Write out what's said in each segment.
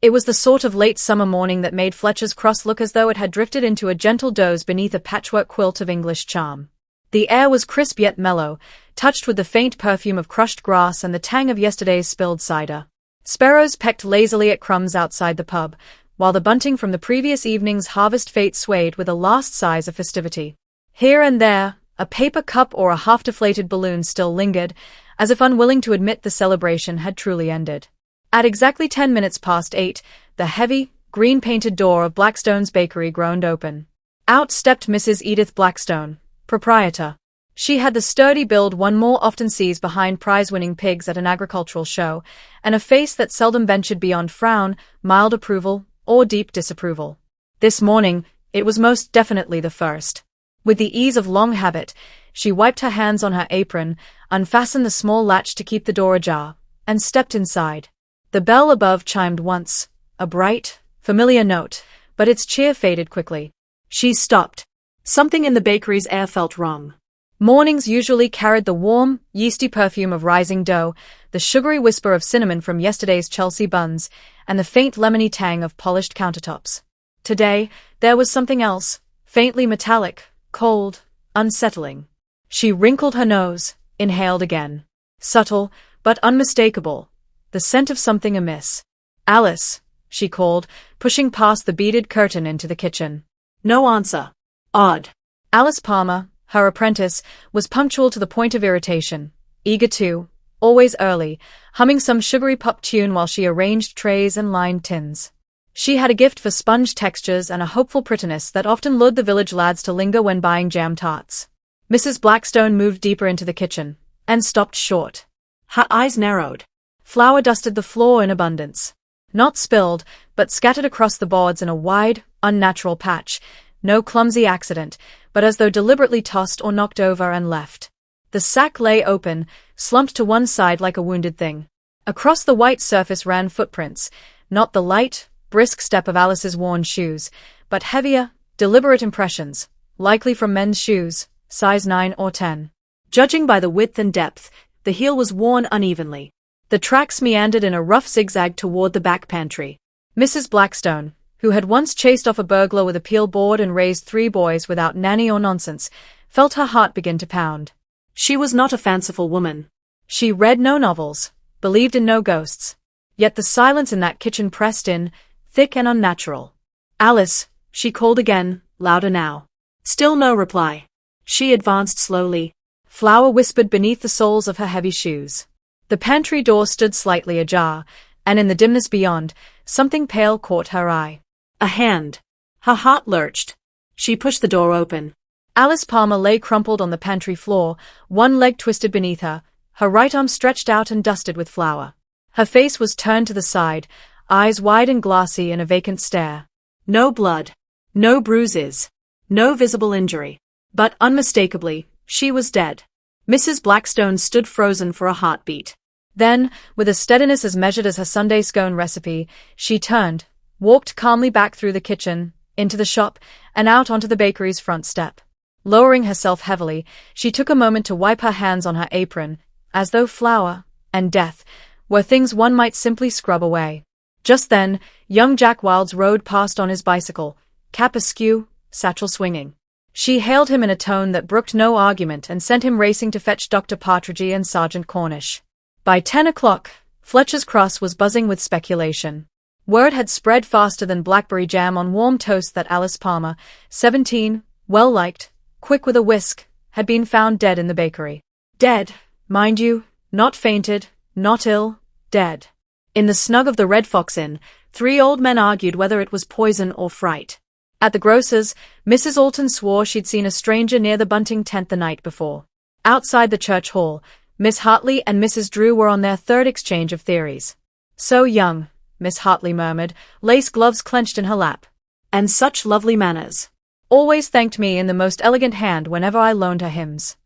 It was the sort of late summer morning that made Fletcher's Cross look as though it had drifted into a gentle doze beneath a patchwork quilt of English charm. The air was crisp yet mellow, touched with the faint perfume of crushed grass and the tang of yesterday's spilled cider. Sparrows pecked lazily at crumbs outside the pub, while the bunting from the previous evening's harvest fete swayed with a last sighs of festivity. Here and there, a paper cup or a half-deflated balloon still lingered, as if unwilling to admit the celebration had truly ended. At exactly 10 minutes past 8, the heavy, green-painted door of Blackstone's bakery groaned open. Out stepped Mrs. Edith Blackstone, proprietor. She had the sturdy build one more often sees behind prize-winning pigs at an agricultural show, and a face that seldom ventured beyond frown, mild approval, or deep disapproval. This morning, it was most definitely the first. With the ease of long habit, she wiped her hands on her apron, unfastened the small latch to keep the door ajar, and stepped inside. The bell above chimed once, a bright, familiar note, but its cheer faded quickly. She stopped. Something in the bakery's air felt wrong. Mornings usually carried the warm, yeasty perfume of rising dough, the sugary whisper of cinnamon from yesterday's Chelsea buns, and the faint lemony tang of polished countertops. Today, there was something else, faintly metallic, cold, unsettling. She wrinkled her nose, inhaled again. Subtle, but unmistakable. The scent of something amiss. "Alice," she called, pushing past the beaded curtain into the kitchen. No answer. Odd. Alice Palmer, her apprentice, was punctual to the point of irritation, eager too, always early, humming some sugary pop tune while she arranged trays and lined tins. She had a gift for sponge textures and a hopeful prettiness that often lured the village lads to linger when buying jam tarts. Mrs. Blackstone moved deeper into the kitchen, and stopped short. Her eyes narrowed. Flour dusted the floor in abundance. Not spilled, but scattered across the boards in a wide, unnatural patch, no clumsy accident, but as though deliberately tossed or knocked over and left. The sack lay open, slumped to one side like a wounded thing. Across the white surface ran footprints, not the light, brisk step of Alice's worn shoes, but heavier, deliberate impressions, likely from men's shoes, size 9 or 10. Judging by the width and depth, the heel was worn unevenly. The tracks meandered in a rough zigzag toward the back pantry. Mrs. Blackstone, who had once chased off a burglar with a peel board and raised 3 boys without nanny or nonsense, felt her heart begin to pound. She was not a fanciful woman. She read no novels, believed in no ghosts. Yet the silence in that kitchen pressed in, thick and unnatural. "Alice," she called again, louder now. Still no reply. She advanced slowly. Flour whispered beneath the soles of her heavy shoes. The pantry door stood slightly ajar, and in the dimness beyond, something pale caught her eye. A hand. Her heart lurched. She pushed the door open. Alice Palmer lay crumpled on the pantry floor, one leg twisted beneath her, her right arm stretched out and dusted with flour. Her face was turned to the side, eyes wide and glassy in a vacant stare. No blood. No bruises. No visible injury. But unmistakably, she was dead. Mrs. Blackstone stood frozen for a heartbeat. Then, with a steadiness as measured as her Sunday scone recipe, she turned, walked calmly back through the kitchen, into the shop, and out onto the bakery's front step. Lowering herself heavily, she took a moment to wipe her hands on her apron, as though flour and death were things one might simply scrub away. Just then, young Jack Wilds rode past on his bicycle, cap askew, satchel swinging. She hailed him in a tone that brooked no argument and sent him racing to fetch Dr. Partridge and Sergeant Cornish. By 10 o'clock, Fletcher's Cross was buzzing with speculation. Word had spread faster than blackberry jam on warm toast that Alice Palmer, 17, well-liked, quick with a whisk, had been found dead in the bakery. Dead, mind you, not fainted, not ill, dead. In the snug of the Red Fox Inn, 3 old men argued whether it was poison or fright. At the grocer's, Mrs. Alton swore she'd seen a stranger near the bunting tent the night before. Outside the church hall, Miss Hartley and Mrs. Drew were on their third exchange of theories. "So young," Miss Hartley murmured, lace gloves clenched in her lap. "And such lovely manners. Always thanked me in the most elegant hand whenever I loaned her hymns."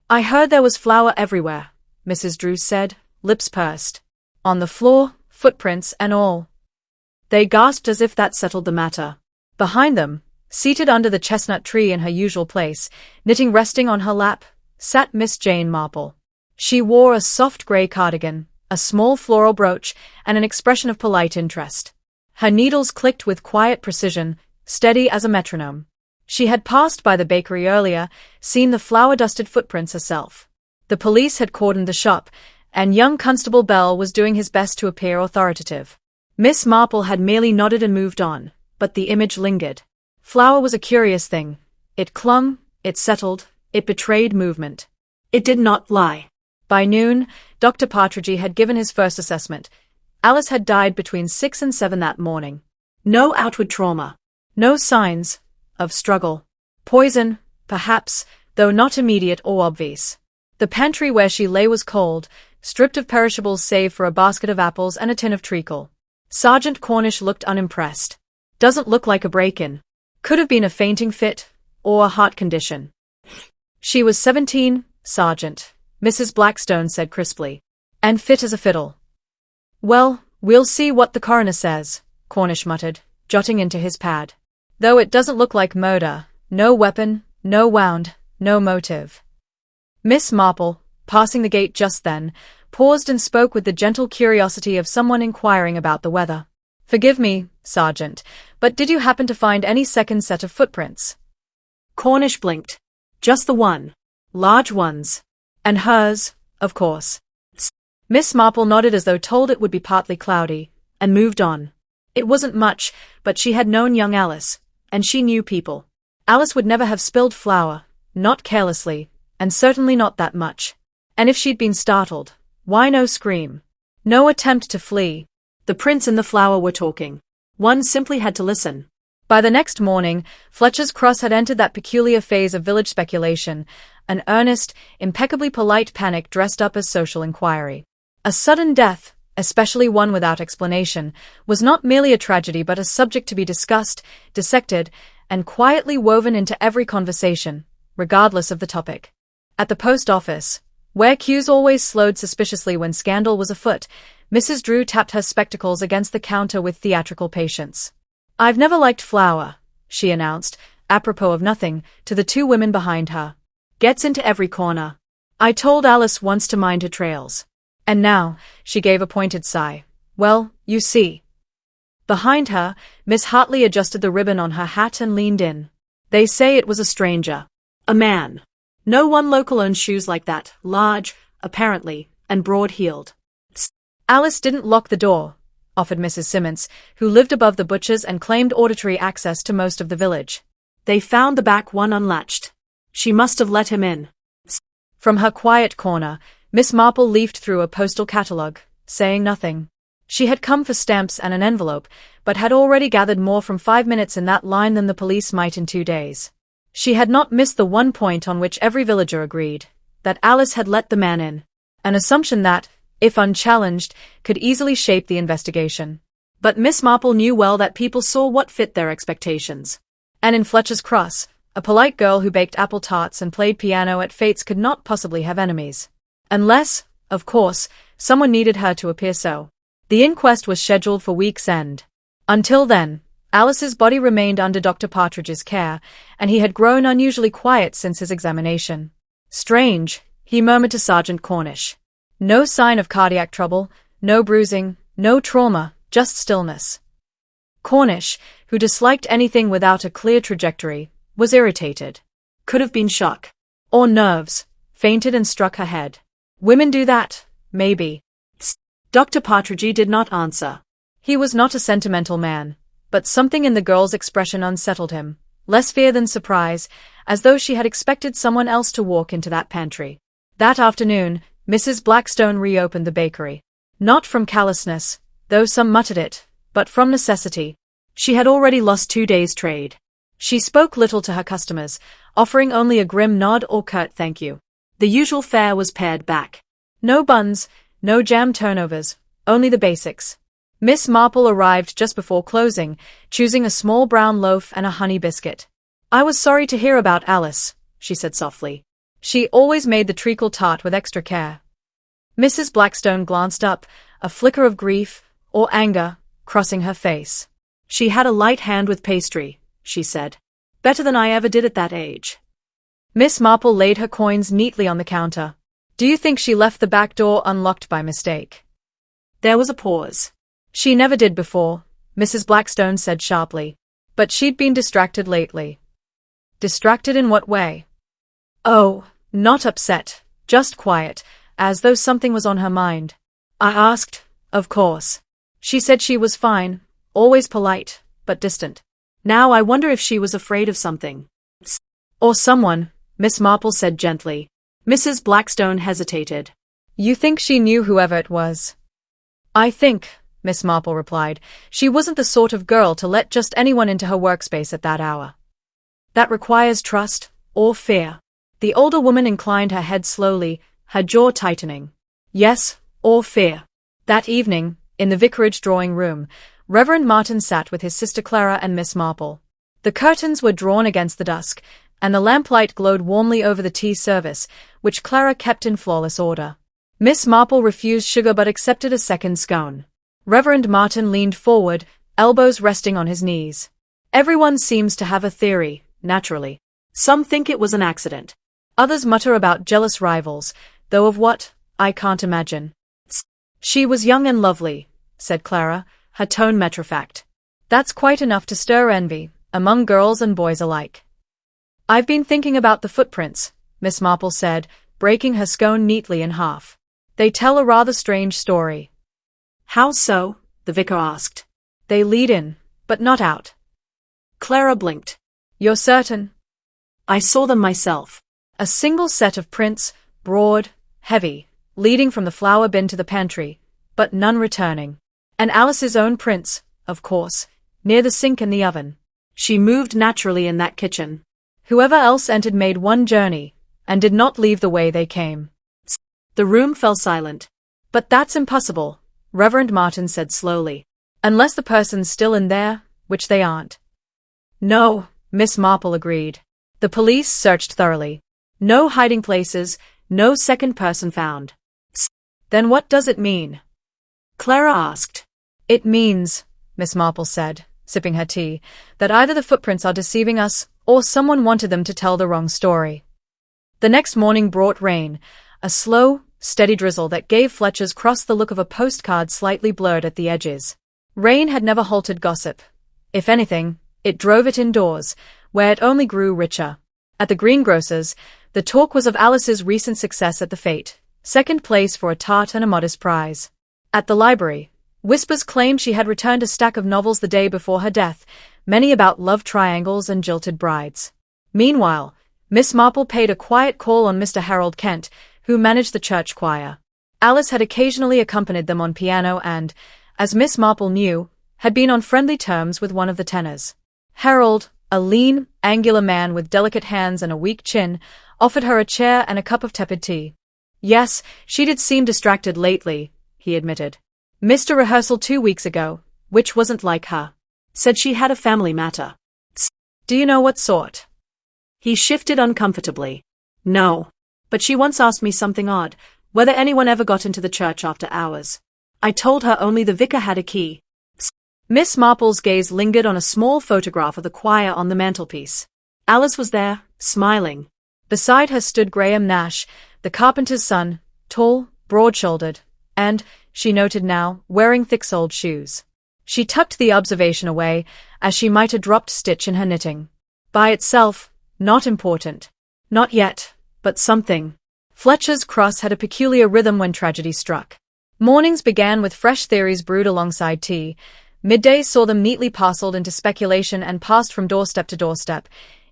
"I heard there was flour everywhere," Mrs. Drew said, lips pursed. "On the floor, footprints and all." They gasped as if that settled the matter. Behind them, seated under the chestnut tree in her usual place, knitting resting on her lap, sat Miss Jane Marple. She wore a soft grey cardigan, a small floral brooch, and an expression of polite interest. Her needles clicked with quiet precision, steady as a metronome. She had passed by the bakery earlier, seen the flour-dusted footprints herself. The police had cordoned the shop, and young Constable Bell was doing his best to appear authoritative. Miss Marple had merely nodded and moved on, but the image lingered. Flour was a curious thing. It clung, it settled, it betrayed movement. It did not lie. By noon, Dr. Partridge had given his first assessment. Alice had died between 6 and 7 that morning. No outward trauma. No signs of struggle. Poison, perhaps, though not immediate or obvious. The pantry where she lay was cold, stripped of perishables save for a basket of apples and a tin of treacle. Sergeant Cornish looked unimpressed. Doesn't look like a break-in. Could have been a fainting fit, or a heart condition. She was 17, Sergeant, Mrs. Blackstone said crisply. And fit as a fiddle. Well, we'll see what the coroner says, Cornish muttered, jotting into his pad. Though it doesn't look like murder, no weapon, no wound, no motive. Miss Marple, passing the gate just then, paused and spoke with the gentle curiosity of someone inquiring about the weather. Forgive me, Sergeant, but did you happen to find any second set of footprints? Cornish blinked. Just the one. Large ones. And hers, of course. Miss Marple nodded as though told it would be partly cloudy, and moved on. It wasn't much, but she had known young Alice, and she knew people. Alice would never have spilled flour, not carelessly, and certainly not that much. And if she'd been startled, why no scream? No attempt to flee. The prints in the flour were talking. One simply had to listen. By the next morning, Fletcher's Cross had entered that peculiar phase of village speculation, an earnest, impeccably polite panic dressed up as social inquiry. A sudden death, especially one without explanation, was not merely a tragedy but a subject to be discussed, dissected, and quietly woven into every conversation, regardless of the topic. At the post office, where queues always slowed suspiciously when scandal was afoot, Mrs. Drew tapped her spectacles against the counter with theatrical patience. I've never liked flour, she announced, apropos of nothing, to the two women behind her. Gets into every corner. I told Alice once to mind her trails. And now, she gave a pointed sigh. Well, you see. Behind her, Miss Hartley adjusted the ribbon on her hat and leaned in. They say it was a stranger. A man. No one local owns shoes like that, large, apparently, and broad-heeled. Alice didn't lock the door, offered Mrs. Simmons, who lived above the butcher's and claimed auditory access to most of the village. They found the back one unlatched. She must have let him in. From her quiet corner, Miss Marple leafed through a postal catalogue, saying nothing. She had come for stamps and an envelope, but had already gathered more from 5 minutes in that line than the police might in 2 days. She had not missed the one point on which every villager agreed, that Alice had let the man in. An assumption that, if unchallenged, could easily shape the investigation. But Miss Marple knew well that people saw what fit their expectations. And in Fletcher's Cross, a polite girl who baked apple tarts and played piano at fetes could not possibly have enemies. Unless, of course, someone needed her to appear so. The inquest was scheduled for week's end. Until then, Alice's body remained under Dr. Partridge's care, and he had grown unusually quiet since his examination. Strange, he murmured to Sergeant Cornish. No sign of cardiac trouble, no bruising, no trauma, just stillness. Cornish, who disliked anything without a clear trajectory, was irritated. Could have been shock. Or nerves, fainted and struck her head. Women do that, maybe. Dr. Partridge did not answer. He was not a sentimental man, but something in the girl's expression unsettled him, less fear than surprise, as though she had expected someone else to walk into that pantry. That afternoon, Mrs. Blackstone reopened the bakery. Not from callousness, though some muttered it, but from necessity. She had already lost 2 days' trade. She spoke little to her customers, offering only a grim nod or curt thank you. The usual fare was pared back. No buns, no jam turnovers, only the basics. Miss Marple arrived just before closing, choosing a small brown loaf and a honey biscuit. I was sorry to hear about Alice, she said softly. She always made the treacle tart with extra care. Mrs. Blackstone glanced up, a flicker of grief, or anger, crossing her face. She had a light hand with pastry, she said. Better than I ever did at that age. Miss Marple laid her coins neatly on the counter. Do you think she left the back door unlocked by mistake? There was a pause. She never did before, Mrs. Blackstone said sharply. But she'd been distracted lately. Distracted in what way? Oh, not upset, just quiet, as though something was on her mind. I asked, of course. She said she was fine, always polite, but distant. Now I wonder if she was afraid of something. Or someone, Miss Marple said gently. Mrs. Blackstone hesitated. You think she knew whoever it was? I think, Miss Marple replied, she wasn't the sort of girl to let just anyone into her workspace at that hour. That requires trust, or fear. The older woman inclined her head slowly, her jaw tightening. Yes, or fear. That evening, in the vicarage drawing room, Reverend Martin sat with his sister Clara and Miss Marple. The curtains were drawn against the dusk, and the lamplight glowed warmly over the tea service, which Clara kept in flawless order. Miss Marple refused sugar but accepted a second scone. Reverend Martin leaned forward, elbows resting on his knees. Everyone seems to have a theory, naturally. Some think it was an accident. Others mutter about jealous rivals, though of what, I can't imagine. She was young and lovely, said Clara, her tone matter-of-fact. That's quite enough to stir envy, among girls and boys alike. I've been thinking about the footprints, Miss Marple said, breaking her scone neatly in half. They tell a rather strange story. How so? The vicar asked. They lead in, but not out. Clara blinked. You're certain? I saw them myself. A single set of prints, broad, heavy, leading from the flower bin to the pantry, but none returning. And Alice's own prints, of course, near the sink and the oven. She moved naturally in that kitchen. Whoever else entered made one journey, and did not leave the way they came. The room fell silent. But that's impossible, Reverend Martin said slowly. Unless the person's still in there, which they aren't. No, Miss Marple agreed. The police searched thoroughly. No hiding places, no second person found. Then what does it mean? Clara asked. It means, Miss Marple said, sipping her tea, that either the footprints are deceiving us, or someone wanted them to tell the wrong story. The next morning brought rain, a slow, steady drizzle that gave Fletcher's Cross the look of a postcard slightly blurred at the edges. Rain had never halted gossip. If anything, it drove it indoors, where it only grew richer. At the greengrocer's, the talk was of Alice's recent success at the fete, second place for a tart and a modest prize. At the library, whispers claimed she had returned a stack of novels the day before her death, many about love triangles and jilted brides. Meanwhile, Miss Marple paid a quiet call on Mr. Harold Kent, who managed the church choir. Alice had occasionally accompanied them on piano and, as Miss Marple knew, had been on friendly terms with one of the tenors. Harold, a lean, angular man with delicate hands and a weak chin, offered her a chair and a cup of tepid tea. Yes, she did seem distracted lately, he admitted. Missed a rehearsal 2 weeks ago, which wasn't like her. Said she had a family matter. Do you know what sort? He shifted uncomfortably. No. But she once asked me something odd, whether anyone ever got into the church after hours. I told her only the vicar had a key. Miss Marple's gaze lingered on a small photograph of the choir on the mantelpiece. Alice was there, smiling. Beside her stood Graham Nash, the carpenter's son, tall, broad-shouldered, and, she noted now, wearing thick-soled shoes. She tucked the observation away, as she might a dropped stitch in her knitting. By itself, not important. Not yet, but something. Fletcher's Cross had a peculiar rhythm when tragedy struck. Mornings began with fresh theories brewed alongside tea. Middays saw them neatly parceled into speculation and passed from doorstep to doorstep.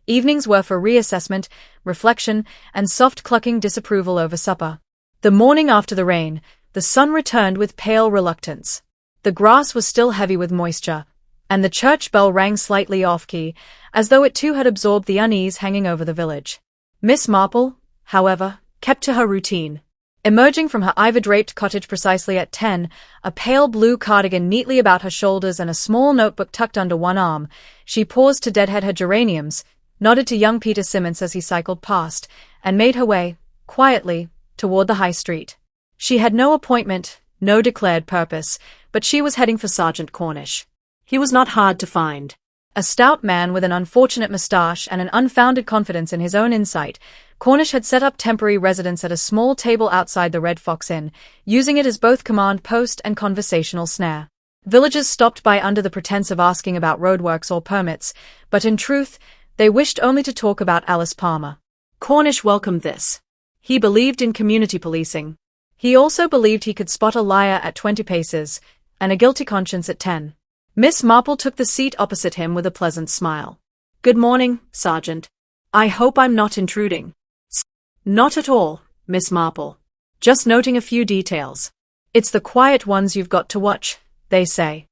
Evenings were for reassessment, reflection, and soft clucking disapproval over supper. The morning after the rain, the sun returned with pale reluctance. The grass was still heavy with moisture, and the church bell rang slightly off-key, as though it too had absorbed the unease hanging over the village. Miss Marple, however, kept to her routine. Emerging from her ivy-draped cottage precisely at 10, a pale blue cardigan neatly about her shoulders and a small notebook tucked under one arm, she paused to deadhead her geraniums, nodded to young Peter Simmons as he cycled past, and made her way, quietly, toward the high street. She had no appointment, no declared purpose, but she was heading for Sergeant Cornish. He was not hard to find. A stout man with an unfortunate moustache and an unfounded confidence in his own insight, Cornish had set up temporary residence at a small table outside the Red Fox Inn, using it as both command post and conversational snare. Villagers stopped by under the pretense of asking about roadworks or permits, but in truth, they wished only to talk about Alice Palmer. Cornish welcomed this. He believed in community policing. He also believed he could spot a liar at 20 paces, and a guilty conscience at 10. Miss Marple took the seat opposite him with a pleasant smile. "Good morning, Sergeant. I hope I'm not intruding." "Not at all, Miss Marple. Just noting a few details. It's the quiet ones you've got to watch, they say."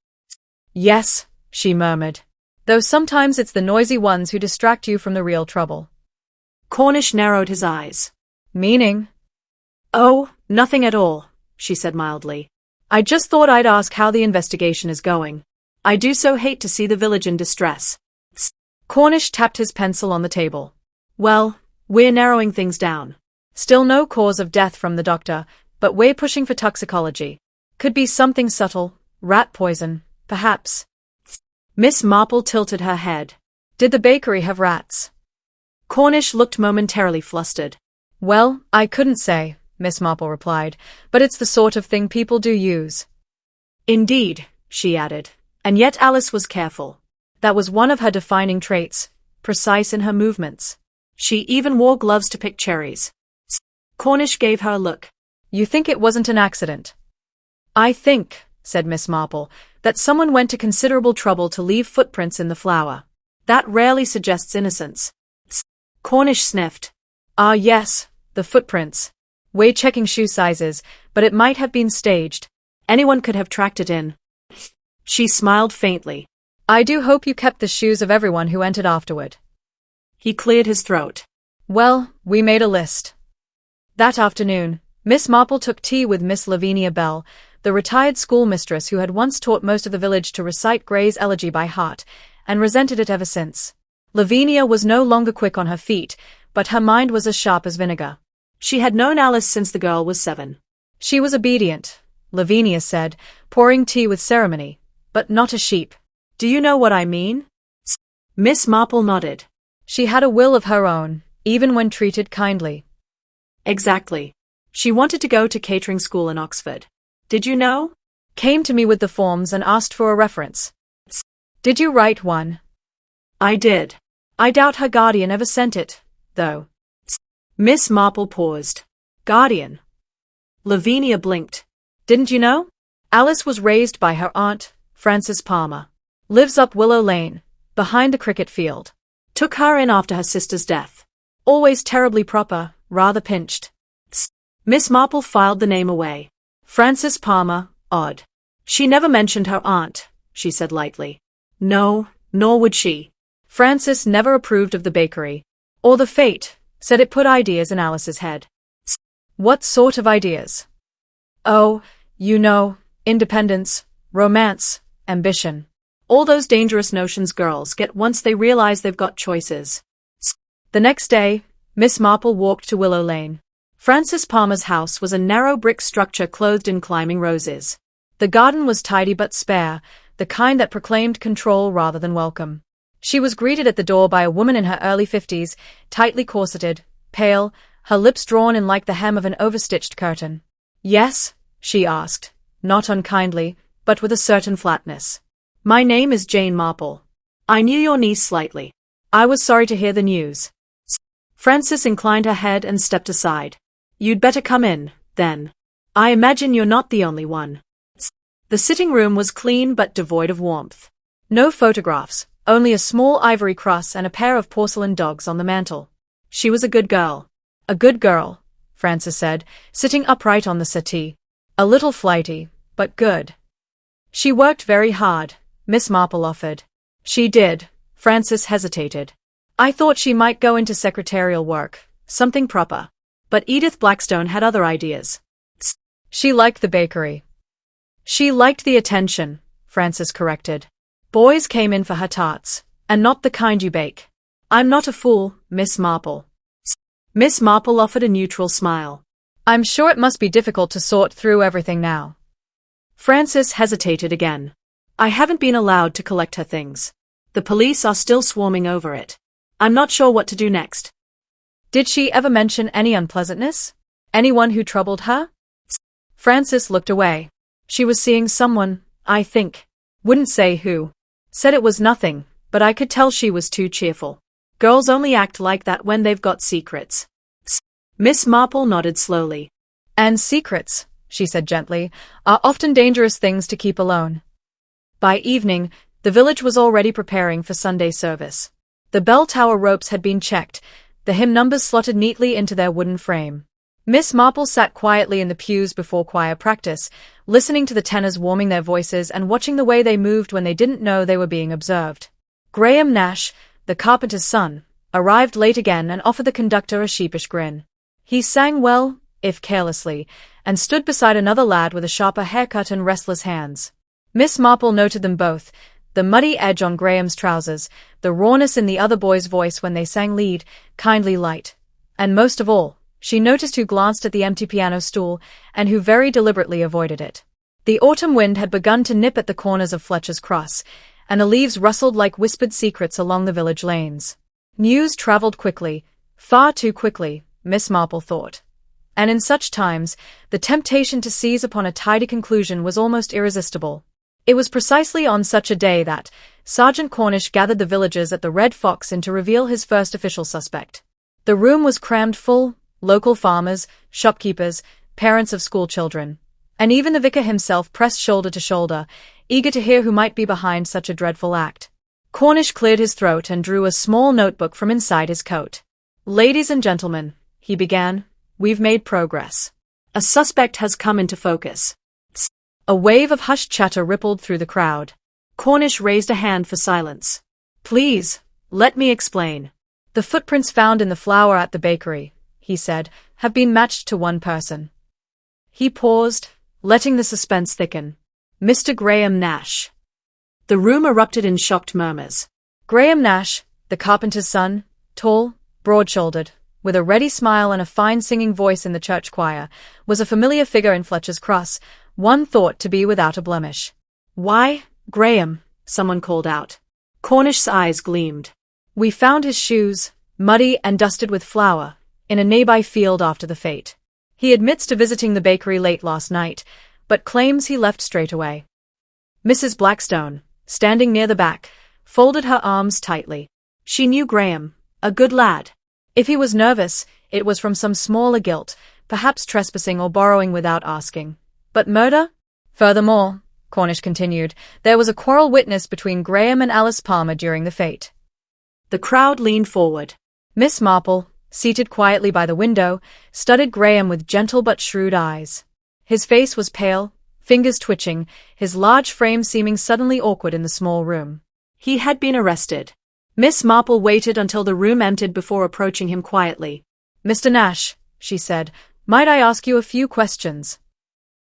"Yes," she murmured. "Though sometimes it's the noisy ones who distract you from the real trouble." Cornish narrowed his eyes. "Meaning?" "Oh, nothing at all," she said mildly. "I just thought I'd ask how the investigation is going. I do so hate to see the village in distress." Cornish tapped his pencil on the table. "Well, we're narrowing things down. Still no cause of death from the doctor, but we're pushing for toxicology. Could be something subtle, rat poison, perhaps." Miss Marple tilted her head. "Did the bakery have rats?" Cornish looked momentarily flustered. "Well, I couldn't say," Miss Marple replied, "but it's the sort of thing people do use." "Indeed," she added, "and yet Alice was careful. That was one of her defining traits, precise in her movements. She even wore gloves to pick cherries." Cornish gave her a look. "You think it wasn't an accident?" "I think," said Miss Marple, "that someone went to considerable trouble to leave footprints in the flour. That rarely suggests innocence." Cornish sniffed. "Ah yes, the footprints. We're checking shoe sizes, but it might have been staged. Anyone could have tracked it in." She smiled faintly. "I do hope you kept the shoes of everyone who entered afterward." He cleared his throat. "Well, we made a list." That afternoon, Miss Marple took tea with Miss Lavinia Bell, the retired schoolmistress who had once taught most of the village to recite Gray's Elegy by heart, and resented it ever since. Lavinia was no longer quick on her feet, but her mind was as sharp as vinegar. She had known Alice since the girl was 7. She was obedient, Lavinia said, pouring tea with ceremony, but not a sheep. "Do you know what I mean?" Miss Marple nodded. "She had a will of her own, even when treated kindly." "Exactly. She wanted to go to catering school in Oxford. Did you know? Came to me with the forms and asked for a reference." "Did you write one?" "I did. I doubt her guardian ever sent it, though." Miss Marple paused. "Guardian?" Lavinia blinked. "Didn't you know? Alice was raised by her aunt, Frances Palmer. Lives up Willow Lane, behind the cricket field. Took her in after her sister's death. Always terribly proper, rather pinched." Miss Marple filed the name away. "Frances Palmer, odd. She never mentioned her aunt," she said lightly. "No, nor would she. Frances never approved of the bakery. Or the fete, said it put ideas in Alice's head." "What sort of ideas?" "Oh, you know, independence, romance, ambition. All those dangerous notions girls get once they realize they've got choices." The next day, Miss Marple walked to Willow Lane. Frances Palmer's house was a narrow brick structure clothed in climbing roses. The garden was tidy but spare, the kind that proclaimed control rather than welcome. She was greeted at the door by a woman in her early 50s, tightly corseted, pale, her lips drawn in like the hem of an overstitched curtain. "Yes?" she asked, not unkindly, but with a certain flatness. "My name is Jane Marple. I knew your niece slightly. I was sorry to hear the news." Frances inclined her head and stepped aside. "You'd better come in, then. I imagine you're not the only one." The sitting room was clean but devoid of warmth. No photographs, only a small ivory cross and a pair of porcelain dogs on the mantel. She was a good girl. "A good girl," Frances said, sitting upright on the settee. "A little flighty, but good." "She worked very hard," Miss Marple offered. "She did," Frances hesitated. "I thought she might go into secretarial work, something proper. But Edith Blackstone had other ideas." "She liked the bakery." "She liked the attention," Frances corrected. "Boys came in for her tarts, and not the kind you bake." "I'm not a fool, Miss Marple." Miss Marple offered a neutral smile. "I'm sure it must be difficult to sort through everything now." Frances hesitated again. "I haven't been allowed to collect her things. The police are still swarming over it. I'm not sure what to do next." "Did she ever mention any unpleasantness? Anyone who troubled her?" Frances looked away. She was seeing someone, I think. Wouldn't say who. Said it was nothing, but I could tell she was too cheerful. Girls only act like that when they've got secrets. Miss Marple nodded slowly. And secrets, she said gently, are often dangerous things to keep alone. By evening, the village was already preparing for Sunday service. The bell tower ropes had been checked, the hymn numbers slotted neatly into their wooden frame. Miss Marple sat quietly in the pews before choir practice, listening to the tenors warming their voices and watching the way they moved when they didn't know they were being observed. Graham Nash, the carpenter's son, arrived late again and offered the conductor a sheepish grin. He sang well, if carelessly, and stood beside another lad with a sharper haircut and restless hands. Miss Marple noted them both, the muddy edge on Graham's trousers, the rawness in the other boy's voice when they sang lead, kindly light. And most of all, she noticed who glanced at the empty piano stool, and who very deliberately avoided it. The autumn wind had begun to nip at the corners of Fletcher's Cross, and the leaves rustled like whispered secrets along the village lanes. News travelled quickly, far too quickly, Miss Marple thought. And in such times, the temptation to seize upon a tidy conclusion was almost irresistible. It was precisely on such a day that Sergeant Cornish gathered the villagers at the Red Fox in to reveal his first official suspect. The room was crammed full, local farmers, shopkeepers, parents of school children, and even the vicar himself pressed shoulder to shoulder, eager to hear who might be behind such a dreadful act. Cornish cleared his throat and drew a small notebook from inside his coat. "Ladies and gentlemen," he began, "we've made progress. A suspect has come into focus." A wave of hushed chatter rippled through the crowd. Cornish raised a hand for silence. "Please, let me explain. The footprints found in the flour at the bakery," he said, "have been matched to one person." He paused, letting the suspense thicken. "Mr. Graham Nash." The room erupted in shocked murmurs. Graham Nash, the carpenter's son, tall, broad-shouldered, with a ready smile and a fine singing voice in the church choir, was a familiar figure in Fletcher's Cross, one thought to be without a blemish. "Why, Graham," someone called out. Cornish's eyes gleamed. "We found his shoes, muddy and dusted with flour, in a nearby field after the fete. He admits to visiting the bakery late last night, but claims he left straight away." Mrs. Blackstone, standing near the back, folded her arms tightly. She knew Graham, a good lad. If he was nervous, it was from some smaller guilt, perhaps trespassing or borrowing without asking. But murder? Furthermore, Cornish continued, there was a quarrel witnessed between Graham and Alice Palmer during the fete. The crowd leaned forward. Miss Marple, seated quietly by the window, studied Graham with gentle but shrewd eyes. His face was pale, fingers twitching, his large frame seeming suddenly awkward in the small room. He had been arrested. Miss Marple waited until the room emptied before approaching him quietly. "Mr. Nash," she said, "might I ask you a few questions?"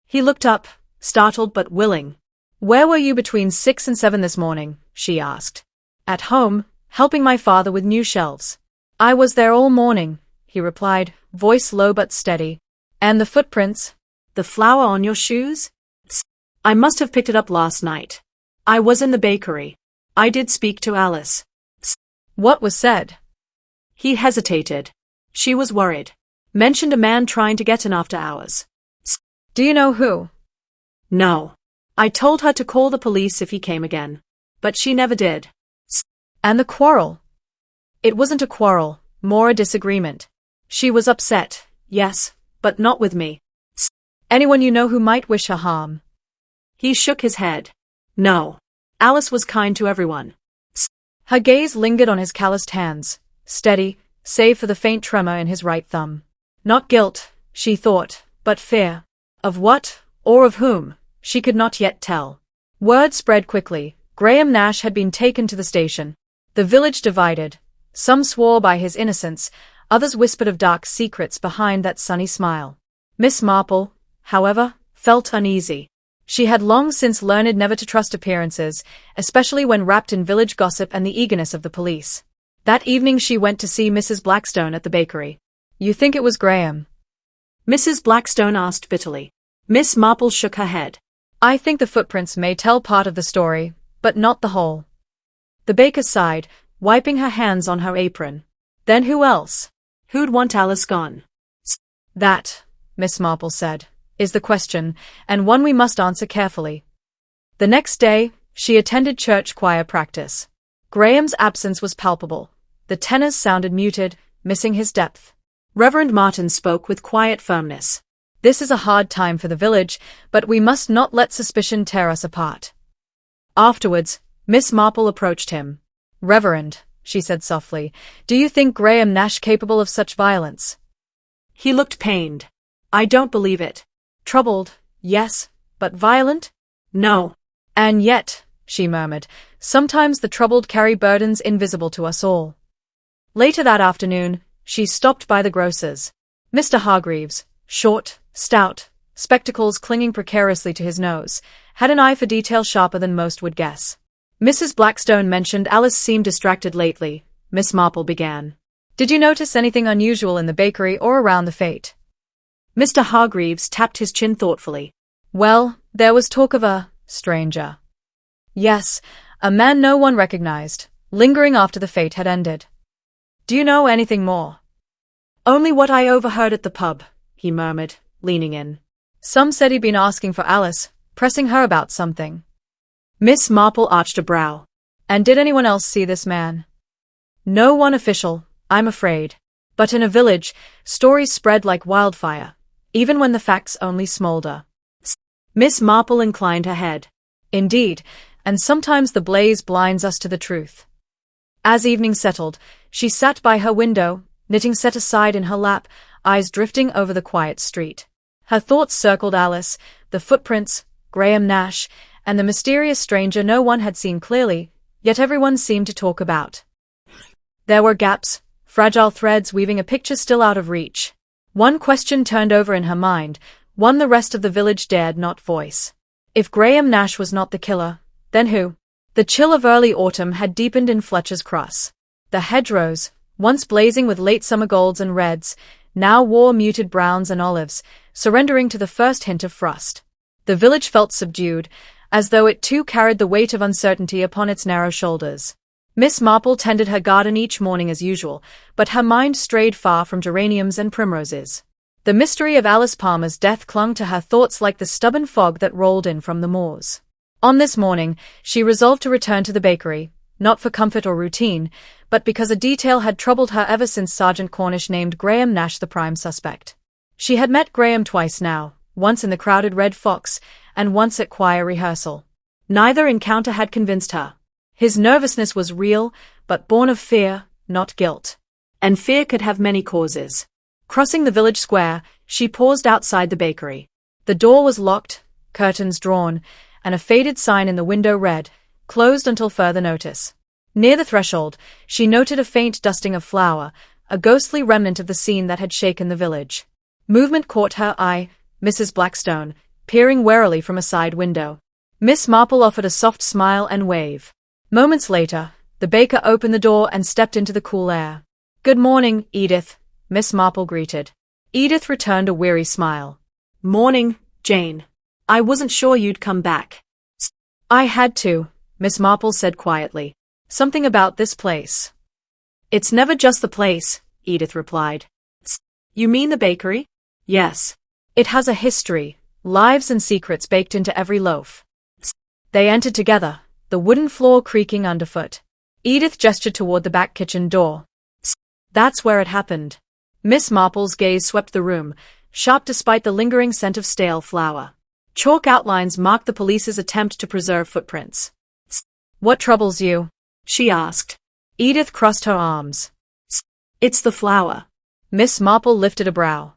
He looked up, startled but willing. "Where were you between 6 and 7 this morning?" she asked. "At home, helping my father with new shelves." "I was there all morning," he replied, voice low but steady. "And the footprints?" "The flour on your shoes? I must have picked it up last night. I was in the bakery. I did speak to Alice." "What was said?" He hesitated. She was worried. Mentioned a man trying to get in after hours. "Do you know who?" "No. I told her to call the police if he came again. But she never did." "And the quarrel?" "It wasn't a quarrel, more a disagreement. She was upset, yes, but not with me." "Anyone you know who might wish her harm?" He shook his head. "No. Alice was kind to everyone." Her gaze lingered on his calloused hands, steady, save for the faint tremor in his right thumb. Not guilt, she thought, but fear. Of what, or of whom, she could not yet tell. Word spread quickly. Graham Nash had been taken to the station. The village divided. Some swore by his innocence, others whispered of dark secrets behind that sunny smile. Miss Marple, however, felt uneasy. She had long since learned never to trust appearances, especially when wrapped in village gossip and the eagerness of the police. That evening she went to see Mrs. Blackstone at the bakery. "You think it was Graham?" Mrs. Blackstone asked bitterly. Miss Marple shook her head. "I think the footprints may tell part of the story, but not the whole." The baker sighed, wiping her hands on her apron. "Then who else?" "Who'd want Alice gone?" "That," Miss Marple said, "is the question, and one we must answer carefully." The next day, she attended church choir practice. Graham's absence was palpable. The tenors sounded muted, missing his depth. Reverend Martin spoke with quiet firmness. This is a hard time for the village, but we must not let suspicion tear us apart. Afterwards, Miss Marple approached him. Reverend, she said softly, do you think Graham Nash capable of such violence? He looked pained. I don't believe it. Troubled, yes, but violent? No. And yet, she murmured, sometimes the troubled carry burdens invisible to us all. Later that afternoon, she stopped by the grocer's. Mr. Hargreaves, short, stout, spectacles clinging precariously to his nose, had an eye for detail sharper than most would guess. Mrs. Blackstone mentioned Alice seemed distracted lately, Miss Marple began. Did you notice anything unusual in the bakery or around the fete? Mr. Hargreaves tapped his chin thoughtfully. Well, there was talk of a stranger. Yes, a man no one recognized, lingering after the fete had ended. Do you know anything more? Only what I overheard at the pub, he murmured, leaning in. Some said he'd been asking for Alice, pressing her about something. Miss Marple arched a brow. And did anyone else see this man? No one official, I'm afraid. But in a village, stories spread like wildfire, even when the facts only smolder. Miss Marple inclined her head. Indeed, and sometimes the blaze blinds us to the truth. As evening settled, she sat by her window, knitting set aside in her lap, eyes drifting over the quiet street. Her thoughts circled Alice, the footprints, Graham Nash, and the mysterious stranger no one had seen clearly, yet everyone seemed to talk about. There were gaps, fragile threads weaving a picture still out of reach. One question turned over in her mind, one the rest of the village dared not voice. If Graham Nash was not the killer, then who? The chill of early autumn had deepened in Fletcher's Cross. The hedgerows, once blazing with late summer golds and reds, now wore muted browns and olives, surrendering to the first hint of frost. The village felt subdued, as though it too carried the weight of uncertainty upon its narrow shoulders. Miss Marple tended her garden each morning as usual, but her mind strayed far from geraniums and primroses. The mystery of Alice Palmer's death clung to her thoughts like the stubborn fog that rolled in from the moors. On this morning, she resolved to return to the bakery, not for comfort or routine, but because a detail had troubled her ever since Sergeant Cornish named Graham Nash the prime suspect. She had met Graham twice now, once in the crowded Red Fox, and once at choir rehearsal. Neither encounter had convinced her. His nervousness was real, but born of fear, not guilt. And fear could have many causes. Crossing the village square, she paused outside the bakery. The door was locked, curtains drawn, and a faded sign in the window read, "Closed until further notice." Near the threshold, she noted a faint dusting of flour, a ghostly remnant of the scene that had shaken the village. Movement caught her eye, Mrs. Blackstone, peering warily from a side window. Miss Marple offered a soft smile and wave. Moments later, the baker opened the door and stepped into the cool air. "Good morning, Edith," Miss Marple greeted. Edith returned a weary smile. "Morning, Jane. I wasn't sure you'd come back." "I had to," Miss Marple said quietly. "Something about this place." "It's never just the place," Edith replied. "You mean the bakery?" "Yes. It has a history, lives and secrets baked into every loaf." They entered together, the wooden floor creaking underfoot. Edith gestured toward the back kitchen door. "That's where it happened." Miss Marple's gaze swept the room, sharp despite the lingering scent of stale flour. Chalk outlines marked the police's attempt to preserve footprints. "What troubles you?" she asked. Edith crossed her arms. "It's the flour." Miss Marple lifted a brow.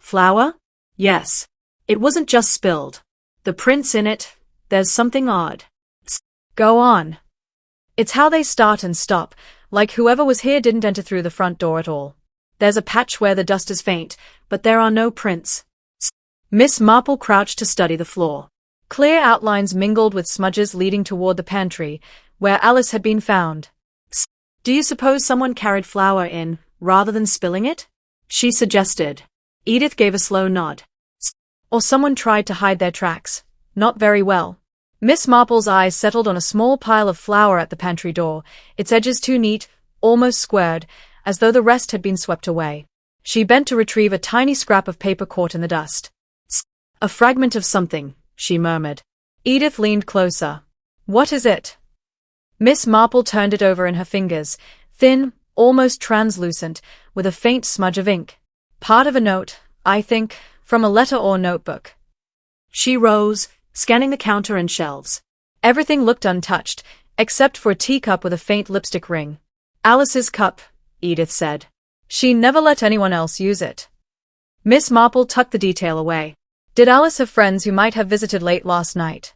"Flour? Yes. It wasn't just spilled. The prints in it, there's something odd." "Go on." "It's how they start and stop, like whoever was here didn't enter through the front door at all. There's a patch where the dust is faint, but there are no prints." Miss Marple crouched to study the floor. Clear outlines mingled with smudges leading toward the pantry, where Alice had been found. "Do you suppose someone carried flour in, rather than spilling it?" she suggested. Edith gave a slow nod. "Or someone tried to hide their tracks, not very well." Miss Marple's eyes settled on a small pile of flour at the pantry door, its edges too neat, almost squared, as though the rest had been swept away. She bent to retrieve a tiny scrap of paper caught in the dust. "A fragment of something," she murmured. Edith leaned closer. What is it? Miss Marple turned it over in her fingers, thin, almost translucent, with a faint smudge of ink. Part of a note, I think, from a letter or notebook. She rose, scanning the counter and shelves. Everything looked untouched, except for a teacup with a faint lipstick ring. Alice's cup, Edith said. She never let anyone else use it. Miss Marple tucked the detail away. Did Alice have friends who might have visited late last night?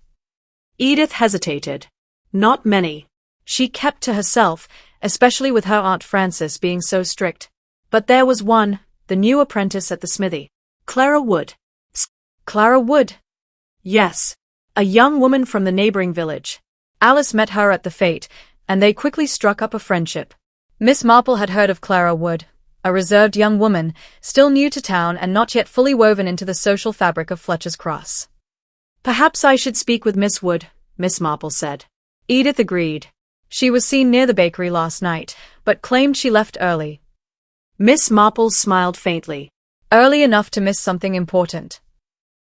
Edith hesitated. Not many. She kept to herself, especially with her Aunt Frances being so strict. But there was one, the new apprentice at the smithy. Clara Wood. Clara Wood? Yes. A young woman from the neighboring village. Alice met her at the fete, and they quickly struck up a friendship. Miss Marple had heard of Clara Wood, a reserved young woman, still new to town and not yet fully woven into the social fabric of Fletcher's Cross. Perhaps I should speak with Miss Wood, Miss Marple said. Edith agreed. She was seen near the bakery last night, but claimed she left early. Miss Marple smiled faintly. Early enough to miss something important.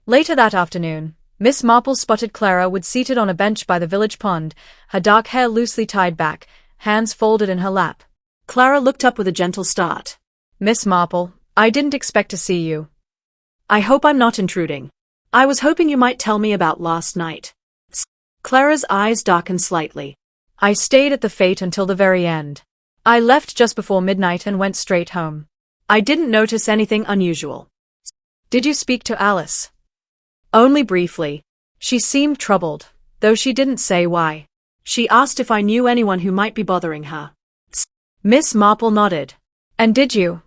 Later that afternoon, Miss Marple spotted Clara Wood seated on a bench by the village pond, her dark hair loosely tied back, hands folded in her lap. Clara looked up with a gentle start. Miss Marple, I didn't expect to see you. I hope I'm not intruding. I was hoping you might tell me about last night. Clara's eyes darkened slightly. I stayed at the fete until the very end. I left just before midnight and went straight home. I didn't notice anything unusual. Did you speak to Alice? Only briefly. She seemed troubled, though she didn't say why. She asked if I knew anyone who might be bothering her. Miss Marple nodded. And did you?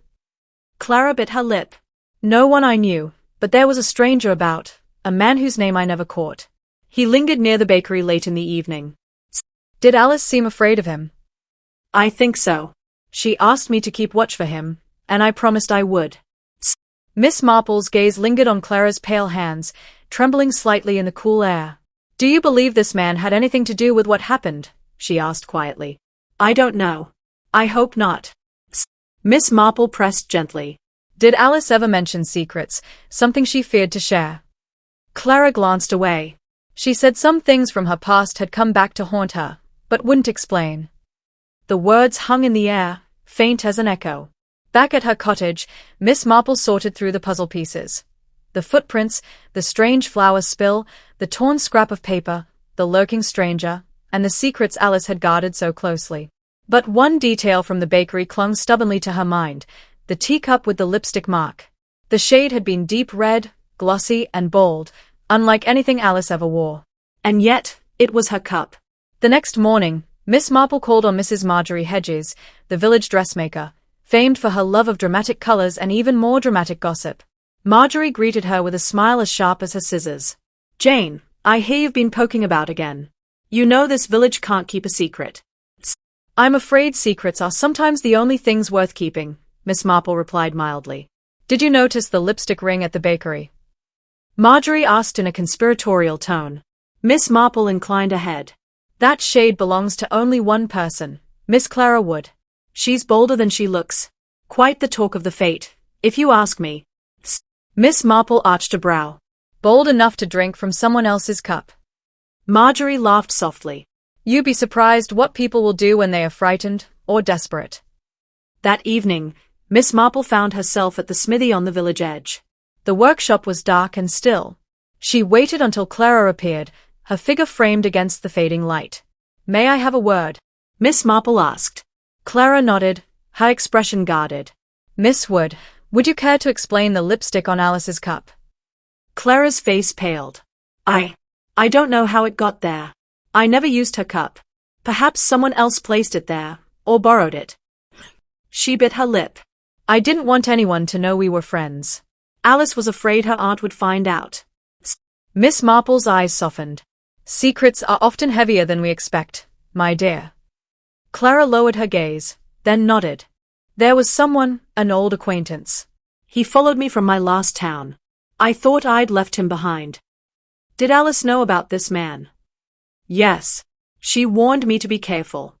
Clara bit her lip. No one I knew, but there was a stranger about, a man whose name I never caught. He lingered near the bakery late in the evening. Did Alice seem afraid of him? I think so. She asked me to keep watch for him, and I promised I would. Miss Marple's gaze lingered on Clara's pale hands, trembling slightly in the cool air. Do you believe this man had anything to do with what happened? She asked quietly. I don't know. I hope not. Miss Marple pressed gently. Did Alice ever mention secrets, something she feared to share? Clara glanced away. She said some things from her past had come back to haunt her, but wouldn't explain. The words hung in the air, faint as an echo. Back at her cottage, Miss Marple sorted through the puzzle pieces. The footprints, the strange flower spill, the torn scrap of paper, the lurking stranger, and the secrets Alice had guarded so closely. But one detail from the bakery clung stubbornly to her mind, the teacup with the lipstick mark. The shade had been deep red, glossy and bold, unlike anything Alice ever wore. And yet, it was her cup. The next morning, Miss Marple called on Mrs. Marjorie Hedges, the village dressmaker, famed for her love of dramatic colors and even more dramatic gossip. Marjorie greeted her with a smile as sharp as her scissors. Jane, I hear you've been poking about again. You know this village can't keep a secret. I'm afraid secrets are sometimes the only things worth keeping, Miss Marple replied mildly. Did you notice the lipstick ring at the bakery? Marjorie asked in a conspiratorial tone. Miss Marple inclined her head. That shade belongs to only one person, Miss Clara Wood. She's bolder than she looks. Quite the talk of the fete, if you ask me. Miss Marple arched a brow. Bold enough to drink from someone else's cup. Marjorie laughed softly. You'd be surprised what people will do when they are frightened or desperate. That evening, Miss Marple found herself at the smithy on the village edge. The workshop was dark and still. She waited until Clara appeared, her figure framed against the fading light. May I have a word? Miss Marple asked. Clara nodded, her expression guarded. Miss Wood, would you care to explain the lipstick on Alice's cup? Clara's face paled. I don't know how it got there. I never used her cup. Perhaps someone else placed it there, or borrowed it. She bit her lip. I didn't want anyone to know we were friends. Alice was afraid her aunt would find out. Miss Marple's eyes softened. Secrets are often heavier than we expect, my dear. Clara lowered her gaze, then nodded. There was someone, an old acquaintance. He followed me from my last town. I thought I'd left him behind. Did Alice know about this man? Yes. She warned me to be careful.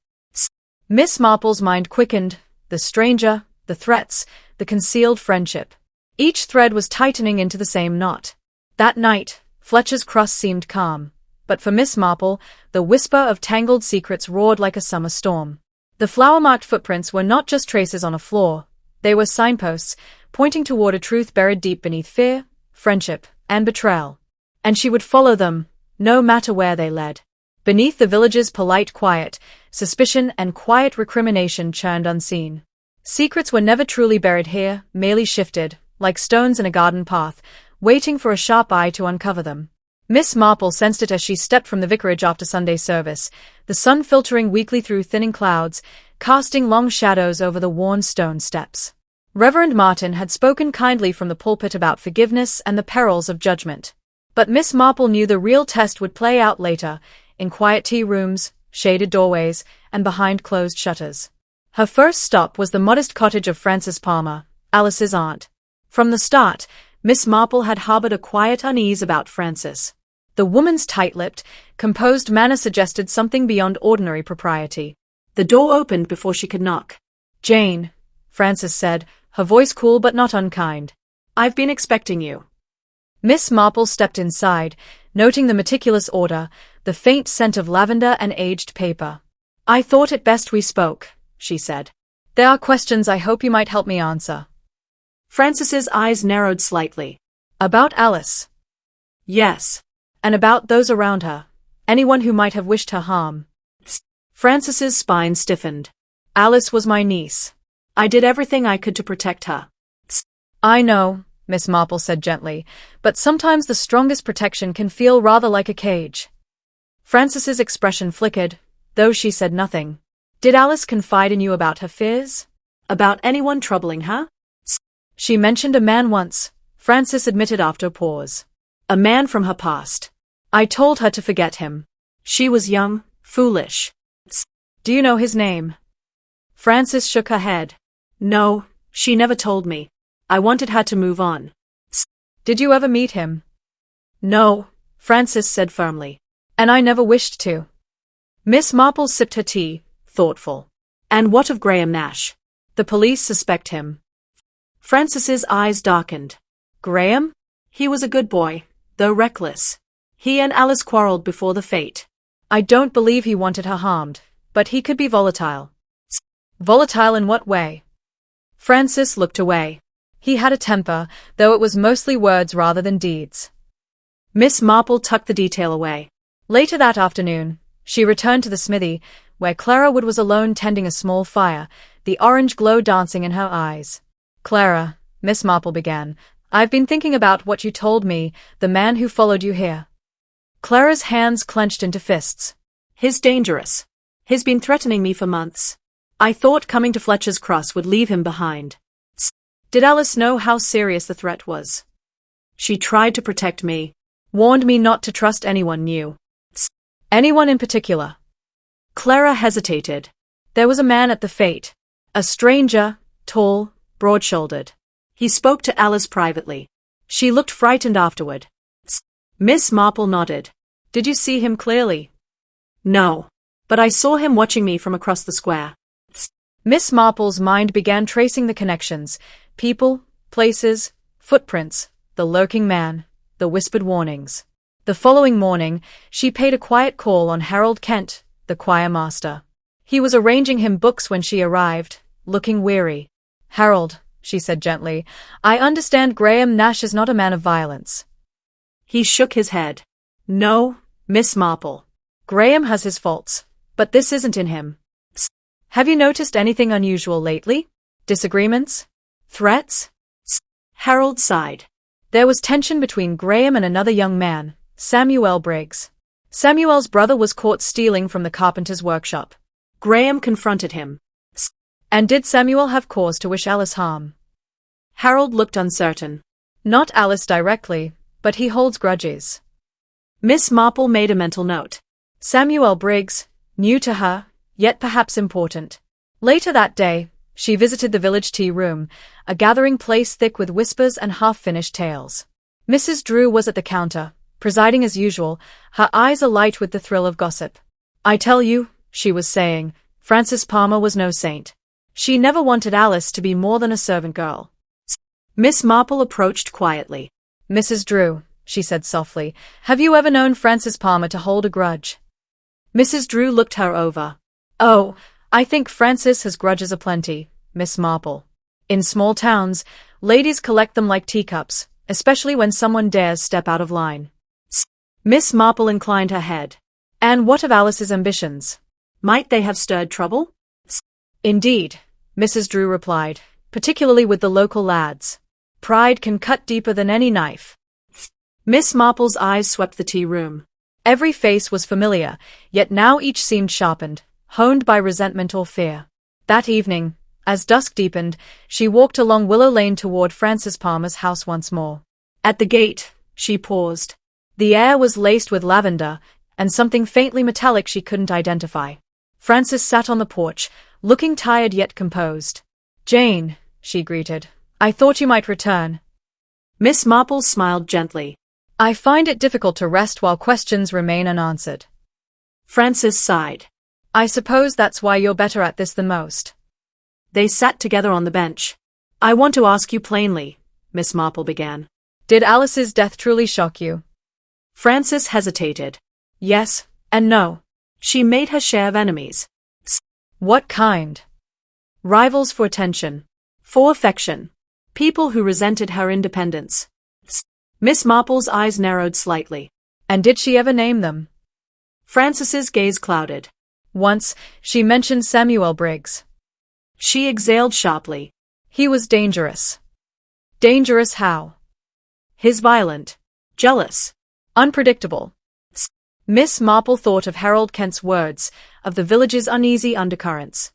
Miss Marple's mind quickened, the stranger, the threats, the concealed friendship. Each thread was tightening into the same knot. That night, Fletcher's Cross seemed calm. but for Miss Marple, the whisper of tangled secrets roared like a summer storm. The flower-marked footprints were not just traces on a floor, they were signposts, pointing toward a truth buried deep beneath fear, friendship, and betrayal. And she would follow them, no matter where they led. Beneath the village's polite quiet, suspicion and quiet recrimination churned unseen. Secrets were never truly buried here, merely shifted, like stones in a garden path, waiting for a sharp eye to uncover them. Miss Marple sensed it as she stepped from the vicarage after Sunday service, the sun filtering weakly through thinning clouds, casting long shadows over the worn stone steps. Reverend Martin had spoken kindly from the pulpit about forgiveness and the perils of judgment. But Miss Marple knew the real test would play out later, in quiet tea rooms, shaded doorways, and behind closed shutters. Her first stop was the modest cottage of Frances Palmer, Alice's aunt. From the start, Miss Marple had harbored a quiet unease about Frances. The woman's tight-lipped, composed manner suggested something beyond ordinary propriety. The door opened before she could knock. "Jane," Frances said, her voice cool but not unkind. "I've been expecting you." Miss Marple stepped inside, noting the meticulous order, the faint scent of lavender and aged paper. "I thought it best we spoke," she said. "There are questions I hope you might help me answer." Frances's eyes narrowed slightly. "About Alice?" "Yes." "And about those around her? Anyone who might have wished her harm?" Frances's spine stiffened. "Alice was my niece. I did everything I could to protect her." "I know," Miss Marple said gently, "but sometimes the strongest protection can feel rather like a cage." Frances's expression flickered, though she said nothing. "Did Alice confide in you about her fears?" "About anyone troubling her?" "She mentioned a man once," Frances admitted after a pause. "A man from her past." "I told her to forget him." "She was young, foolish." "Do you know his name?" Frances shook her head. "No, she never told me. I wanted her to move on." "Did you ever meet him?" "No," Frances said firmly. "And I never wished to." Miss Marple sipped her tea, thoughtful. "And what of Graham Nash?" "The police suspect him." Frances's eyes darkened. "Graham?" "He was a good boy, though reckless. He and Alice quarreled before the fete." "I don't believe he wanted her harmed, but he could be volatile." "Volatile in what way?" Frances looked away. "He had a temper, though it was mostly words rather than deeds." Miss Marple tucked the detail away. Later that afternoon, she returned to the smithy, where Clara Wood was alone tending a small fire, the orange glow dancing in her eyes. "Clara," Miss Marple began, "I've been thinking about what you told me, the man who followed you here." Clara's hands clenched into fists. "He's dangerous. He's been threatening me for months. I thought coming to Fletcher's Cross would leave him behind." "Did Alice know how serious the threat was?" "She tried to protect me." "Warned me not to trust anyone new." "Anyone in particular?" Clara hesitated. "There was a man at the fete. A stranger, tall, broad-shouldered. He spoke to Alice privately." She looked frightened afterward. Miss Marple nodded. "Did you see him clearly?" "No. But I saw him watching me from across the square." Miss Marple's mind began tracing the connections, people, places, footprints, the lurking man, the whispered warnings. The following morning, she paid a quiet call on Harold Kent, the choir master. He was arranging him books when she arrived, looking weary. "Harold," she said gently, "I understand Graham Nash is not a man of violence." He shook his head. "No, Miss Marple. Graham has his faults, but this isn't in him." "Have you noticed anything unusual lately? Disagreements? Threats?" Harold sighed. "There was tension between Graham and another young man, Samuel Briggs. Samuel's brother was caught stealing from the carpenter's workshop. Graham confronted him." "And did Samuel have cause to wish Alice harm?" Harold looked uncertain. "Not Alice directly, but he holds grudges." Miss Marple made a mental note. Samuel Briggs, new to her, yet perhaps important. Later that day, she visited the village tea room, a gathering place thick with whispers and half-finished tales. Mrs. Drew was at the counter, presiding as usual, her eyes alight with the thrill of gossip. "I tell you," she was saying, "Frances Palmer was no saint. She never wanted Alice to be more than a servant girl." Miss Marple approached quietly. "Mrs. Drew," she said softly. Have you ever known Frances Palmer to hold a grudge? Mrs. Drew looked her over. Oh, I think Frances has grudges aplenty, Miss Marple. In small towns, ladies collect them like teacups, especially when someone dares step out of line. Miss Marple inclined her head. And what of Alice's ambitions? Might they have stirred trouble? Indeed, Mrs. Drew replied, particularly with the local lads. Pride can cut deeper than any knife. Miss Marple's eyes swept the tea room. Every face was familiar, yet now each seemed sharpened, honed by resentment or fear. That evening, as dusk deepened, she walked along Willow Lane toward Frances Palmer's house once more. At the gate, she paused. The air was laced with lavender, and something faintly metallic she couldn't identify. Frances sat on the porch, looking tired yet composed. Jane, she greeted. I thought you might return. Miss Marple smiled gently. I find it difficult to rest while questions remain unanswered. Frances sighed. I suppose that's why you're better at this than most. They sat together on the bench. I want to ask you plainly, Miss Marple began. Did Alice's death truly shock you? Frances hesitated. Yes, and no. She made her share of enemies. What kind? Rivals for attention. For affection. People who resented her independence. Miss Marple's eyes narrowed slightly. And did she ever name them? Frances's gaze clouded. Once, she mentioned Samuel Briggs. She exhaled sharply. He was dangerous. Dangerous how? His violent. Jealous. Unpredictable. Miss Marple thought of Harold Kent's words, of the village's uneasy undercurrents.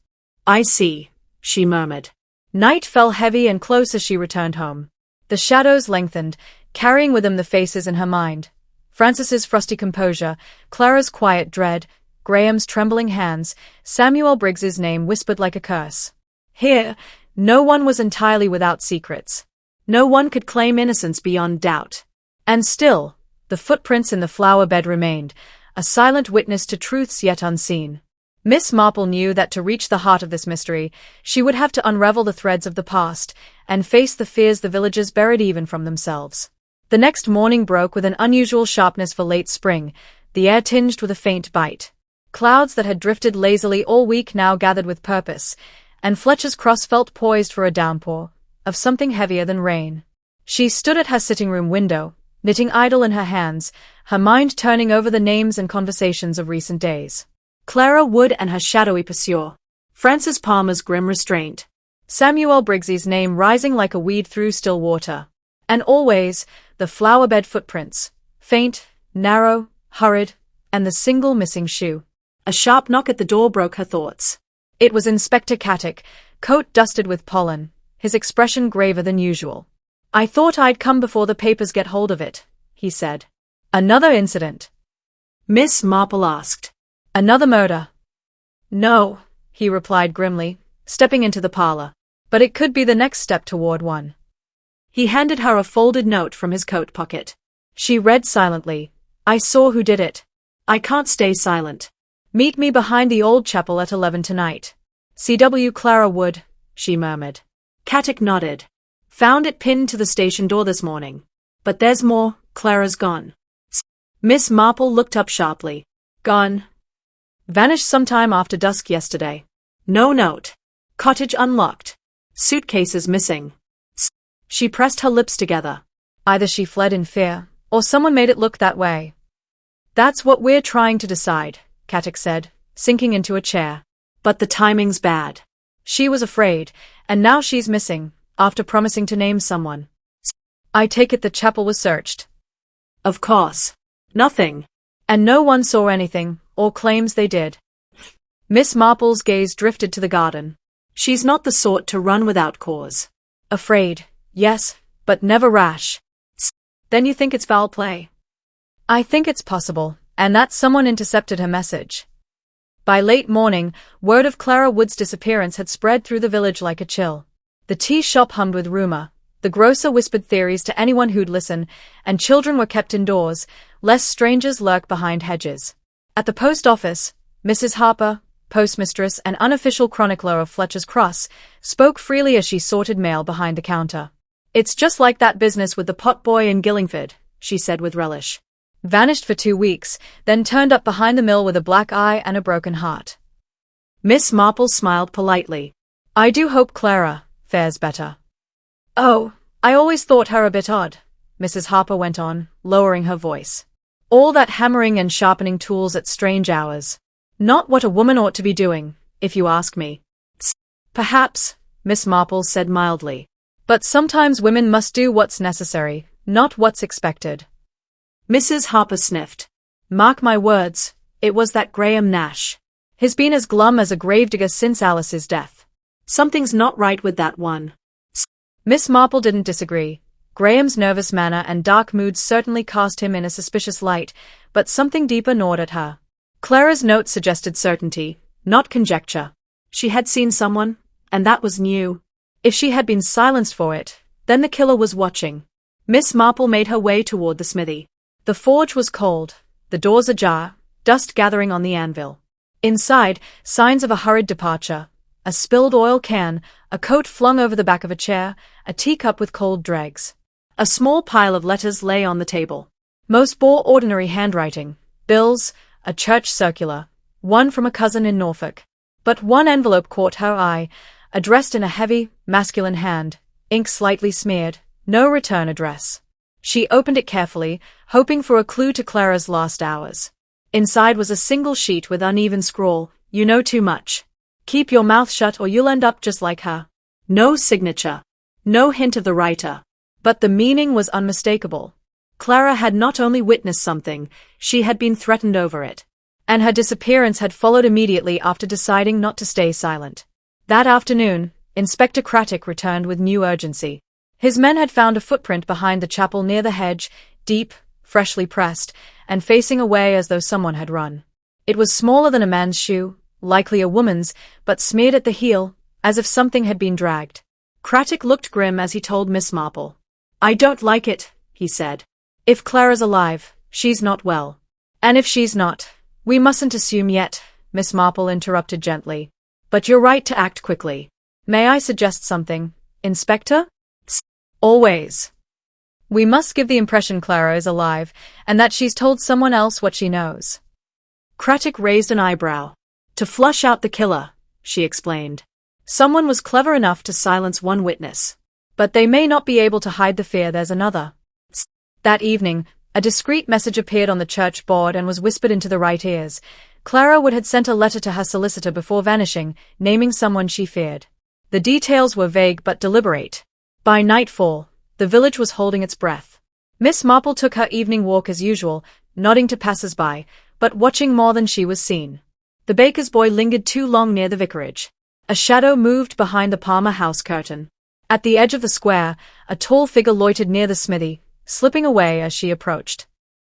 I see, she murmured. Night fell heavy and close as she returned home. The shadows lengthened, carrying with them the faces in her mind. Frances's frosty composure, Clara's quiet dread, Graham's trembling hands, Samuel Briggs's name whispered like a curse. Here, no one was entirely without secrets. No one could claim innocence beyond doubt. And still, the footprints in the flower bed remained, a silent witness to truths yet unseen. Miss Marple knew that to reach the heart of this mystery, she would have to unravel the threads of the past, and face the fears the villagers buried even from themselves. The next morning broke with an unusual sharpness for late spring, the air tinged with a faint bite. Clouds that had drifted lazily all week now gathered with purpose, and Fletcher's Cross felt poised for a downpour, of something heavier than rain. She stood at her sitting-room window, knitting idle in her hands, her mind turning over the names and conversations of recent days. Clara Wood and her shadowy pursuer. Frances Palmer's grim restraint. Samuel Briggs's name rising like a weed through still water. And always, the flower-bed footprints, faint, narrow, hurried, and the single missing shoe. A sharp knock at the door broke her thoughts. It was Inspector Cattick, coat dusted with pollen, his expression graver than usual. I thought I'd come before the papers get hold of it, he said. Another incident? Miss Marple asked. Another murder? No, he replied grimly, stepping into the parlor. But it could be the next step toward one. He handed her a folded note from his coat pocket. She read silently. I saw who did it. I can't stay silent. Meet me behind the old chapel at 11 tonight. C.W. Clara Wood, she murmured. Cattick nodded. Found it pinned to the station door this morning. But there's more, Clara's gone. Miss Marple looked up sharply. Gone. Vanished sometime after dusk yesterday. No note. Cottage unlocked. Suitcases missing. She pressed her lips together. Either she fled in fear, or someone made it look that way. That's what we're trying to decide, Cattick said, sinking into a chair. But the timing's bad. She was afraid, and now she's missing, after promising to name someone. I take it the chapel was searched. Of course. Nothing. And no one saw anything, or claims they did. Miss Marple's gaze drifted to the garden. She's not the sort to run without cause. Afraid, yes, but never rash. Then you think it's foul play? I think it's possible, and that someone intercepted her message. By late morning, word of Clara Wood's disappearance had spread through the village like a chill. The tea shop hummed with rumor, the grocer whispered theories to anyone who'd listen, and children were kept indoors, lest strangers lurk behind hedges. At the post office, Mrs. Harper, postmistress and unofficial chronicler of Fletcher's Cross, spoke freely as she sorted mail behind the counter. It's just like that business with the potboy in Gillingford, she said with relish. Vanished for 2 weeks, then turned up behind the mill with a black eye and a broken heart. Miss Marple smiled politely. I do hope Clara fares better. Oh, I always thought her a bit odd, Mrs. Harper went on, lowering her voice. All that hammering and sharpening tools at strange hours. Not what a woman ought to be doing, if you ask me. Perhaps, Miss Marple said mildly. But sometimes women must do what's necessary, not what's expected. Mrs. Harper sniffed. Mark my words, it was that Graham Nash. He's been as glum as a gravedigger since Alice's death. Something's not right with that one. Miss Marple didn't disagree. Graham's nervous manner and dark moods certainly cast him in a suspicious light, but something deeper gnawed at her. Clara's note suggested certainty, not conjecture. She had seen someone, and that was new. If she had been silenced for it, then the killer was watching. Miss Marple made her way toward the smithy. The forge was cold, the doors ajar, dust gathering on the anvil. Inside, signs of a hurried departure. A spilled oil can, a coat flung over the back of a chair, a teacup with cold dregs. A small pile of letters lay on the table. Most bore ordinary handwriting, bills, a church circular, one from a cousin in Norfolk. But one envelope caught her eye, addressed in a heavy, masculine hand, ink slightly smeared, no return address. She opened it carefully, hoping for a clue to Clara's last hours. Inside was a single sheet with uneven scrawl, "You know too much. Keep your mouth shut or you'll end up just like her." No signature. No hint of the writer. But the meaning was unmistakable. Clara had not only witnessed something, she had been threatened over it. And her disappearance had followed immediately after deciding not to stay silent. That afternoon, Inspector Craddock returned with new urgency. His men had found a footprint behind the chapel near the hedge, deep, freshly pressed, and facing away as though someone had run. It was smaller than a man's shoe, likely a woman's, but smeared at the heel, as if something had been dragged. Craddock looked grim as he told Miss Marple. "I don't like it," he said. "If Clara's alive, she's not well. And if she's not, we mustn't assume yet," Miss Marple interrupted gently. "But you're right to act quickly. May I suggest something, Inspector?" "Always. We must give the impression Clara is alive, and that she's told someone else what she knows." Craddock raised an eyebrow. "To flush out the killer," she explained. "Someone was clever enough to silence one witness. But they may not be able to hide the fear there's another." That evening, a discreet message appeared on the church board and was whispered into the right ears. Clara Wood had sent a letter to her solicitor before vanishing, naming someone she feared. The details were vague but deliberate. By nightfall, the village was holding its breath. Miss Marple took her evening walk as usual, nodding to passers-by, but watching more than she was seen. The baker's boy lingered too long near the vicarage. A shadow moved behind the Palmer house curtain. At the edge of the square, a tall figure loitered near the smithy, slipping away as she approached.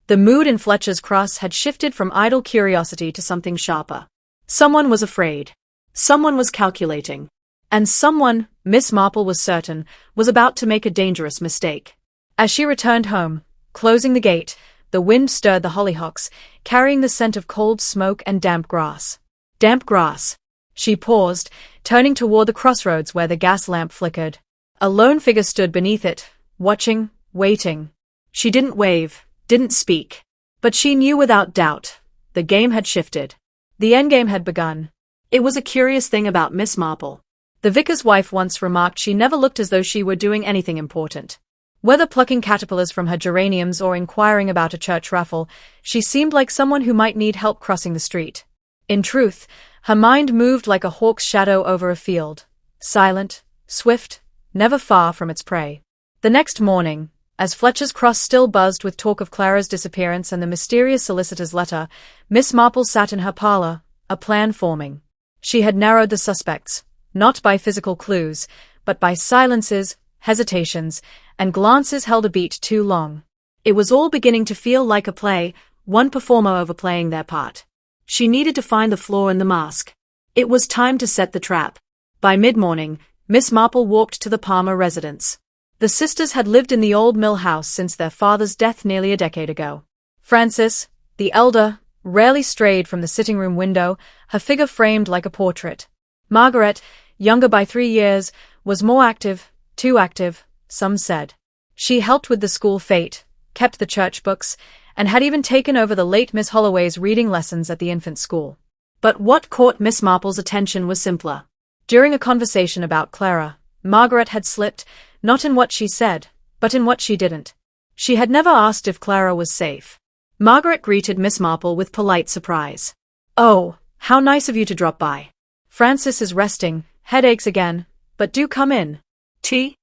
The mood in Fletcher's Cross had shifted from idle curiosity to something sharper. Someone was afraid. Someone was calculating. And someone, Miss Marple was certain, was about to make a dangerous mistake. As she returned home, closing the gate, the wind stirred the hollyhocks, carrying the scent of cold smoke and damp grass. Damp grass. She paused, turning toward the crossroads where the gas lamp flickered. A lone figure stood beneath it, watching, waiting. She didn't wave, didn't speak. But she knew without doubt. The game had shifted. The endgame had begun. It was a curious thing about Miss Marple. The vicar's wife once remarked she never looked as though she were doing anything important. Whether plucking caterpillars from her geraniums or inquiring about a church raffle, she seemed like someone who might need help crossing the street. In truth, her mind moved like a hawk's shadow over a field, silent, swift, never far from its prey. The next morning, as Fletcher's Cross still buzzed with talk of Clara's disappearance and the mysterious solicitor's letter, Miss Marple sat in her parlor, a plan forming. She had narrowed the suspects, not by physical clues, but by silences, hesitations, and glances held a beat too long. It was all beginning to feel like a play, one performer overplaying their part. She needed to find the flaw in the mask. It was time to set the trap. By mid-morning, Miss Marple walked to the Palmer residence. The sisters had lived in the old mill house since their father's death nearly a decade ago. Frances, the elder, rarely strayed from the sitting-room window, her figure framed like a portrait. Margaret, younger by 3 years, was more active, too active, some said. She helped with the school fete, kept the church books, and had even taken over the late Miss Holloway's reading lessons at the infant school. But what caught Miss Marple's attention was simpler. During a conversation about Clara, Margaret had slipped, not in what she said, but in what she didn't. She had never asked if Clara was safe. Margaret greeted Miss Marple with polite surprise. "Oh, how nice of you to drop by. Frances is resting, headaches again, but do come in." "Tea?"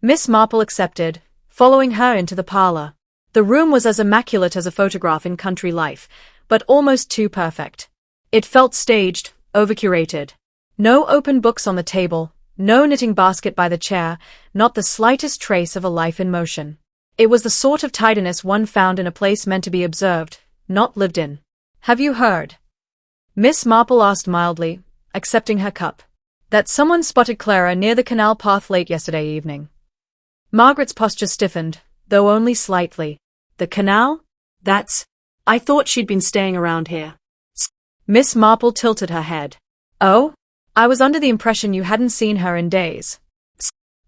Miss Marple accepted, following her into the parlor. The room was as immaculate as a photograph in country life, but almost too perfect. It felt staged, over-curated. No open books on the table, no knitting basket by the chair, not the slightest trace of a life in motion. It was the sort of tidiness one found in a place meant to be observed, not lived in. "Have you heard?" Miss Marple asked mildly, accepting her cup. "That someone spotted Clara near the canal path late yesterday evening." Margaret's posture stiffened, though only slightly. "The canal? I thought she'd been staying around here." Miss Marple tilted her head. "Oh? I was under the impression you hadn't seen her in days."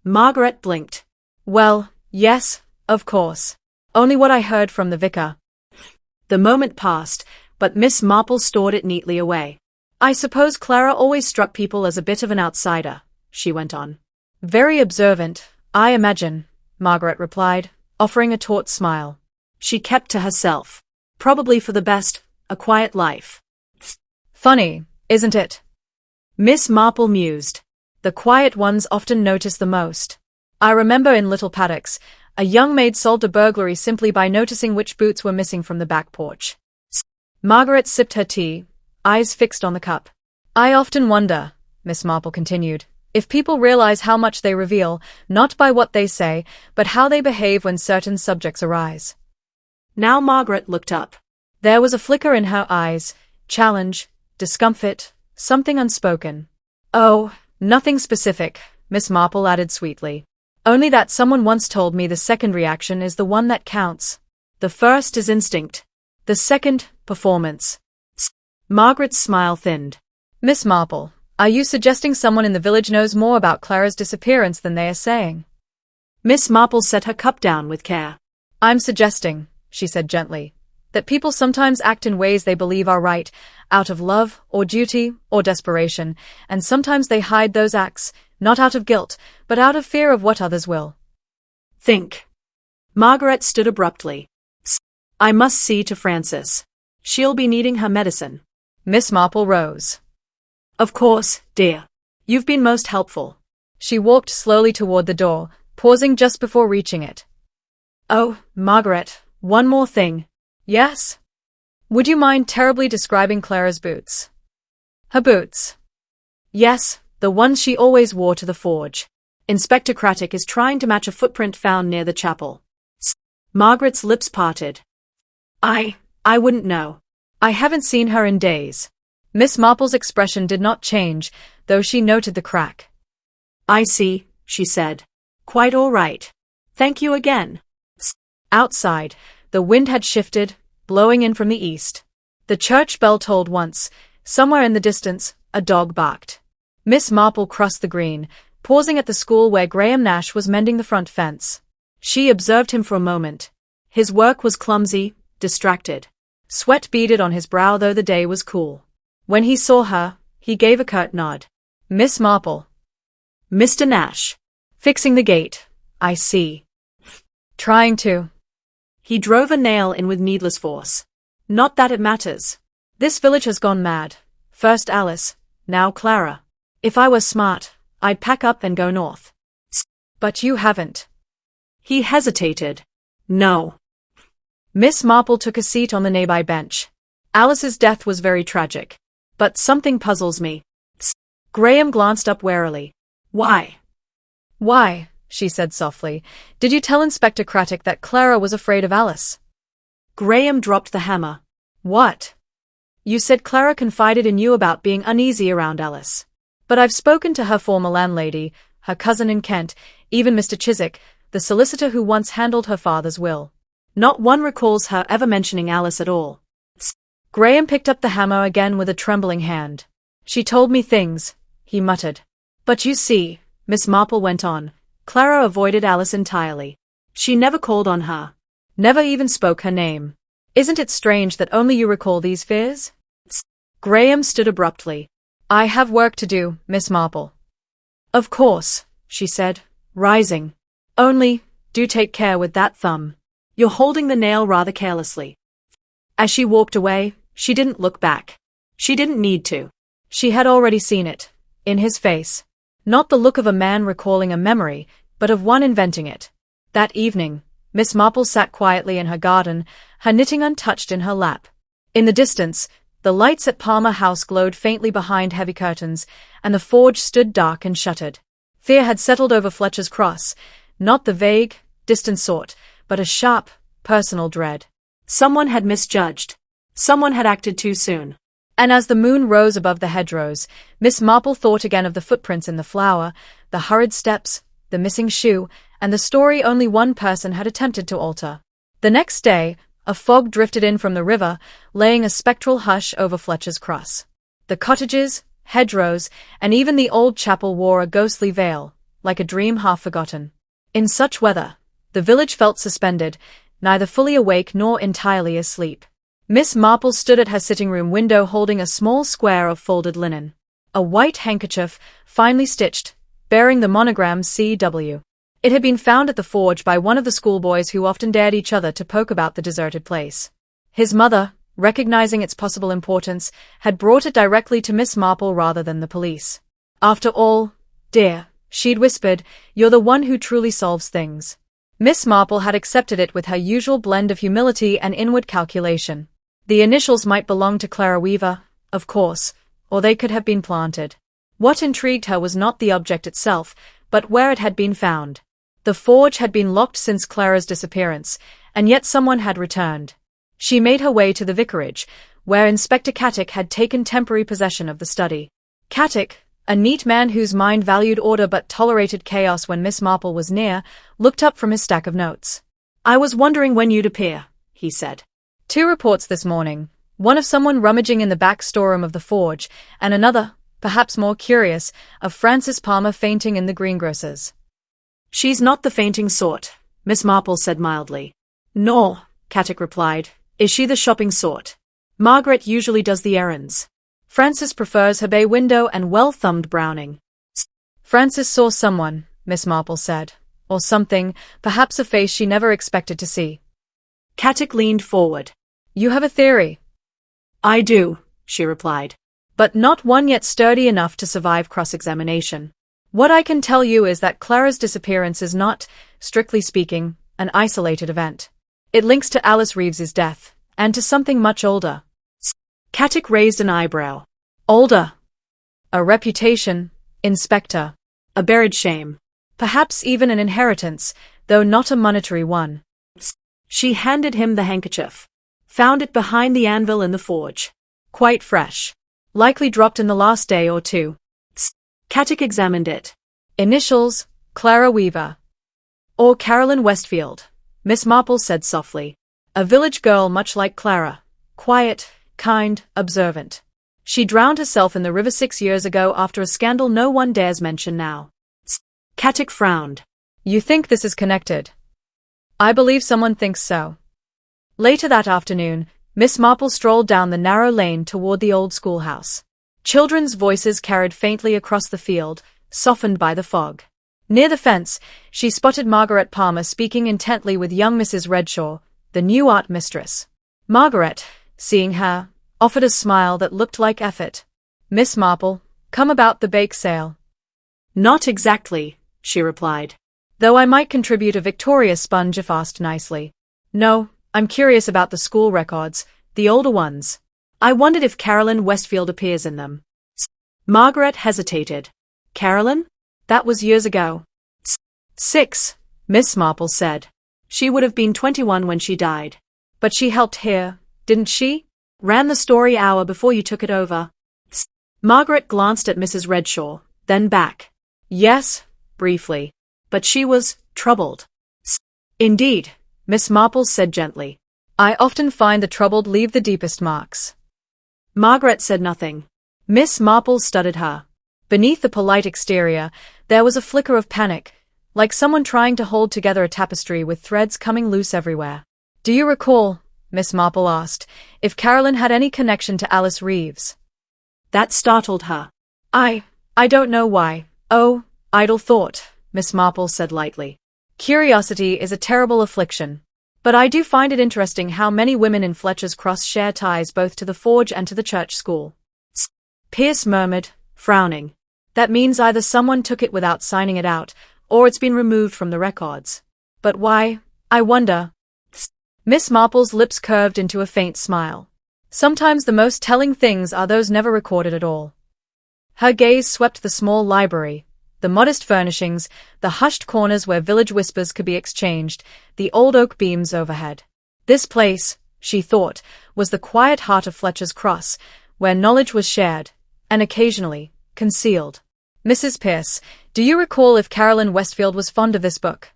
Margaret blinked. "Well, yes, of course. Only what I heard from the vicar." The moment passed, but Miss Marple stored it neatly away. "I suppose Clara always struck people as a bit of an outsider," she went on. "Very observant, I imagine," Margaret replied, offering a taut smile. "She kept to herself. Probably for the best, a quiet life." "Funny, isn't it?" Miss Marple mused. "The quiet ones often notice the most. I remember in Little Paddocks, a young maid solved a burglary simply by noticing which boots were missing from the back porch." Margaret sipped her tea, eyes fixed on the cup. "I often wonder," Miss Marple continued, "if people realize how much they reveal, not by what they say, but how they behave when certain subjects arise." Now Margaret looked up. There was a flicker in her eyes, challenge, discomfort, something unspoken. "Oh, nothing specific," Miss Marple added sweetly. "Only that someone once told me the second reaction is the one that counts. The first is instinct. The second, performance." Margaret's smile thinned. "Miss Marple, are you suggesting someone in the village knows more about Clara's disappearance than they are saying?" Miss Marple set her cup down with care. "I'm suggesting," she said gently, "that people sometimes act in ways they believe are right, out of love, or duty, or desperation, and sometimes they hide those acts, not out of guilt, but out of fear of what others will think." Margaret stood abruptly. "I must see to Frances. She'll be needing her medicine." Miss Marple rose. "Of course, dear. You've been most helpful." She walked slowly toward the door, pausing just before reaching it. "Oh, Margaret, one more thing." "Yes?" "Would you mind terribly describing Clara's boots?" "Her boots?" "Yes, the ones she always wore to the forge. Inspector Craddock is trying to match a footprint found near the chapel." Margaret's lips parted. I wouldn't know. I haven't seen her in days." Miss Marple's expression did not change, though she noted the crack. "I see," she said. "Quite all right. Thank you again." Outside, the wind had shifted, blowing in from the east. The church bell tolled once. Somewhere in the distance, a dog barked. Miss Marple crossed the green, pausing at the school where Graham Nash was mending the front fence. She observed him for a moment. His work was clumsy, distracted. Sweat beaded on his brow though the day was cool. When he saw her, he gave a curt nod. "Miss Marple." "Mr. Nash." "Fixing the gate, I see." "Trying to." He drove a nail in with needless force. "Not that it matters. This village has gone mad. First Alice, now Clara. If I were smart, I'd pack up and go north." "But you haven't." He hesitated. "No." Miss Marple took a seat on the nearby bench. "Alice's death was very tragic. But something puzzles me." Graham glanced up warily. "Why?" "Why?" she said softly. "Did you tell Inspector Craddock that Clara was afraid of Alice?" Graham dropped the hammer. "What?" "You said Clara confided in you about being uneasy around Alice. But I've spoken to her former landlady, her cousin in Kent, even Mr. Chiswick, the solicitor who once handled her father's will. Not one recalls her ever mentioning Alice at all." Graham picked up the hammer again with a trembling hand. "She told me things," he muttered. "But you see," Miss Marple went on, "Clara avoided Alice entirely. She never called on her. Never even spoke her name. Isn't it strange that only you recall these fears? Graham stood abruptly. I have work to do, Miss Marple. Of course, she said, rising. Only, do take care with that thumb. You're holding the nail rather carelessly. As she walked away, she didn't look back. She didn't need to. She had already seen it, in his face. Not the look of a man recalling a memory, but of one inventing it. That evening, Miss Marple sat quietly in her garden, her knitting untouched in her lap. In the distance, the lights at Palmer House glowed faintly behind heavy curtains, and the forge stood dark and shuttered. Fear had settled over Fletcher's Cross, not the vague, distant sort, but a sharp, personal dread. Someone had misjudged. Someone had acted too soon. And as the moon rose above the hedgerows, Miss Marple thought again of the footprints in the flower, the hurried steps, the missing shoe, and the story only one person had attempted to alter. The next day, a fog drifted in from the river, laying a spectral hush over Fletcher's Cross. The cottages, hedgerows, and even the old chapel wore a ghostly veil, like a dream half forgotten. In such weather, the village felt suspended, neither fully awake nor entirely asleep. Miss Marple stood at her sitting-room window holding a small square of folded linen. A white handkerchief, finely stitched, bearing the monogram C.W. It had been found at the forge by one of the schoolboys who often dared each other to poke about the deserted place. His mother, recognizing its possible importance, had brought it directly to Miss Marple rather than the police. After all, dear, she'd whispered, you're the one who truly solves things. Miss Marple had accepted it with her usual blend of humility and inward calculation. The initials might belong to Clara Weaver, of course, or they could have been planted. What intrigued her was not the object itself, but where it had been found. The forge had been locked since Clara's disappearance, and yet someone had returned. She made her way to the vicarage, where Inspector Cattick had taken temporary possession of the study. Cattick, a neat man whose mind valued order but tolerated chaos when Miss Marple was near, looked up from his stack of notes. I was wondering when you'd appear, he said. 2 reports this morning, one of someone rummaging in the back storeroom of the forge, and another, perhaps more curious, of Frances Palmer fainting in the greengrocer's. She's not the fainting sort, Miss Marple said mildly. Nor, Cattick replied, is she the shopping sort. Margaret usually does the errands. Frances prefers her bay window and well-thumbed Browning. Frances saw someone, Miss Marple said, or something, perhaps a face she never expected to see. Cattick leaned forward. You have a theory. I do, she replied. But not one yet sturdy enough to survive cross-examination. What I can tell you is that Clara's disappearance is not, strictly speaking, an isolated event. It links to Alice Reeves's death, and to something much older. Cattick raised an eyebrow. Older. A reputation, Inspector. A buried shame. Perhaps even an inheritance, though not a monetary one. She handed him the handkerchief. Found it behind the anvil in the forge. Quite fresh. Likely dropped in the last day or two. Cattick examined it. Initials, Clara Weaver. Or Carolyn Westfield, Miss Marple said softly. A village girl much like Clara. Quiet, kind, observant. She drowned herself in the river 6 years ago after a scandal no one dares mention now. Cattick frowned. You think this is connected? I believe someone thinks so. Later that afternoon, Miss Marple strolled down the narrow lane toward the old schoolhouse. Children's voices carried faintly across the field, softened by the fog. Near the fence, she spotted Margaret Palmer speaking intently with young Mrs. Redshaw, the new art mistress. Margaret, seeing her, offered a smile that looked like effort. Miss Marple, come about the bake sale. Not exactly, she replied. Though I might contribute a Victoria sponge if asked nicely. No, I'm curious about the school records, the older ones. I wondered if Carolyn Westfield appears in them. Margaret hesitated. Carolyn? That was years ago. 6, Miss Marple said. She would have been 21 when she died. But she helped here, didn't she? Ran the story hour before you took it over. Margaret glanced at Mrs. Redshaw, then back. Yes, briefly. But she was troubled. Indeed, Miss Marple said gently. I often find the troubled leave the deepest marks. Margaret said nothing. Miss Marple studied her. Beneath the polite exterior, there was a flicker of panic, like someone trying to hold together a tapestry with threads coming loose everywhere. Do you recall, Miss Marple asked, if Carolyn had any connection to Alice Reeves? That startled her. I don't know why. Oh, idle thought, Miss Marple said lightly. Curiosity is a terrible affliction. But I do find it interesting how many women in Fletcher's Cross share ties both to the forge and to the church school. Pierce murmured, frowning. That means either someone took it without signing it out, or it's been removed from the records. But why, I wonder? Miss Marple's lips curved into a faint smile. Sometimes the most telling things are those never recorded at all. Her gaze swept the small library, the modest furnishings, the hushed corners where village whispers could be exchanged, the old oak beams overhead. This place, she thought, was the quiet heart of Fletcher's Cross, where knowledge was shared, and occasionally, concealed. Mrs. Pierce, do you recall if Carolyn Westfield was fond of this book?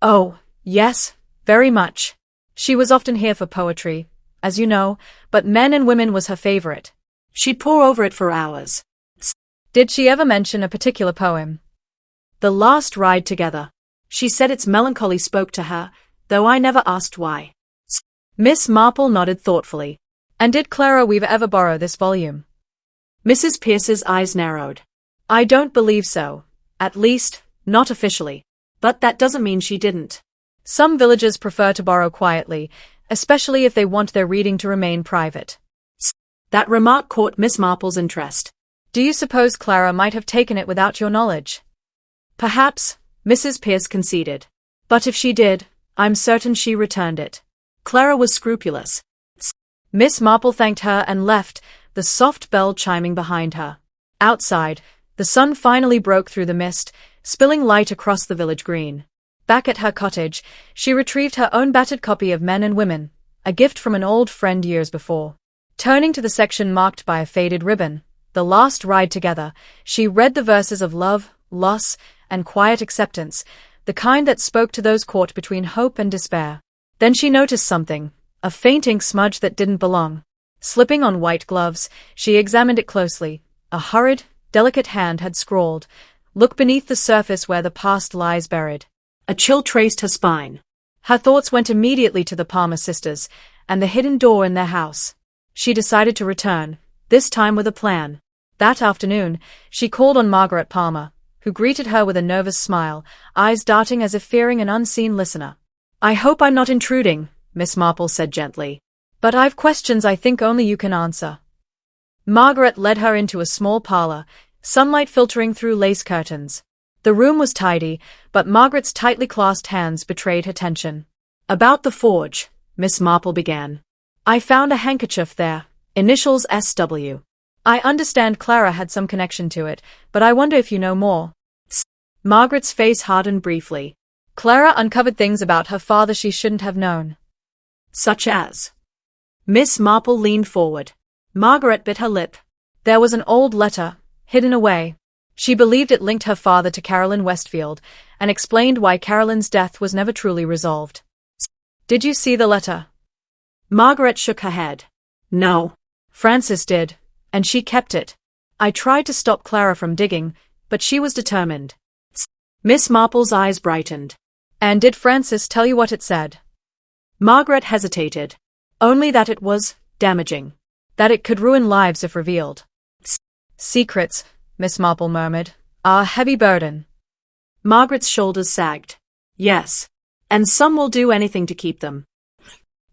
Oh, yes, very much. She was often here for poetry, as you know, but Men and Women was her favorite. She'd pore over it for hours. Did she ever mention a particular poem? The Last Ride Together. She said its melancholy spoke to her, though I never asked why. Miss Marple nodded thoughtfully. And did Clara Weaver ever borrow this volume? Mrs. Pierce's eyes narrowed. I don't believe so. At least, not officially. But that doesn't mean she didn't. Some villagers prefer to borrow quietly, especially if they want their reading to remain private. That remark caught Miss Marple's interest. Do you suppose Clara might have taken it without your knowledge? Perhaps, Mrs. Pierce conceded. But if she did, I'm certain she returned it. Clara was scrupulous. Miss Marple thanked her and left, the soft bell chiming behind her. Outside, the sun finally broke through the mist, spilling light across the village green. Back at her cottage, she retrieved her own battered copy of Men and Women, a gift from an old friend years before. Turning to the section marked by a faded ribbon, The Last Ride Together, she read the verses of love, loss, and quiet acceptance, the kind that spoke to those caught between hope and despair. Then she noticed something, a faint ink smudge that didn't belong. Slipping on white gloves, she examined it closely. A hurried, delicate hand had scrawled, "Look beneath the surface where the past lies buried." A chill traced her spine. Her thoughts went immediately to the Palmer sisters, and the hidden door in their house. She decided to return, this time with a plan. That afternoon, she called on Margaret Palmer, who greeted her with a nervous smile, eyes darting as if fearing an unseen listener. "I hope I'm not intruding," Miss Marple said gently. "But I've questions I think only you can answer." Margaret led her into a small parlor, sunlight filtering through lace curtains. The room was tidy, but Margaret's tightly clasped hands betrayed her tension. "About the forge," Miss Marple began. "I found a handkerchief there, initials SW. I understand Clara had some connection to it, but I wonder if you know more." Margaret's face hardened briefly. Clara uncovered things about her father she shouldn't have known. Such as? Miss Marple leaned forward. Margaret bit her lip. There was an old letter, hidden away. She believed it linked her father to Carolyn Westfield, and explained why Carolyn's death was never truly resolved. "Did you see the letter?" Margaret shook her head. "No." "Frances did, and she kept it. I tried to stop Clara from digging, but she was determined." Miss Marple's eyes brightened. "And did Frances tell you what it said?" Margaret hesitated. "Only that it was damaging. That it could ruin lives if revealed." "Secrets," Miss Marple murmured, "are a heavy burden." Margaret's shoulders sagged. "Yes. And some will do anything to keep them."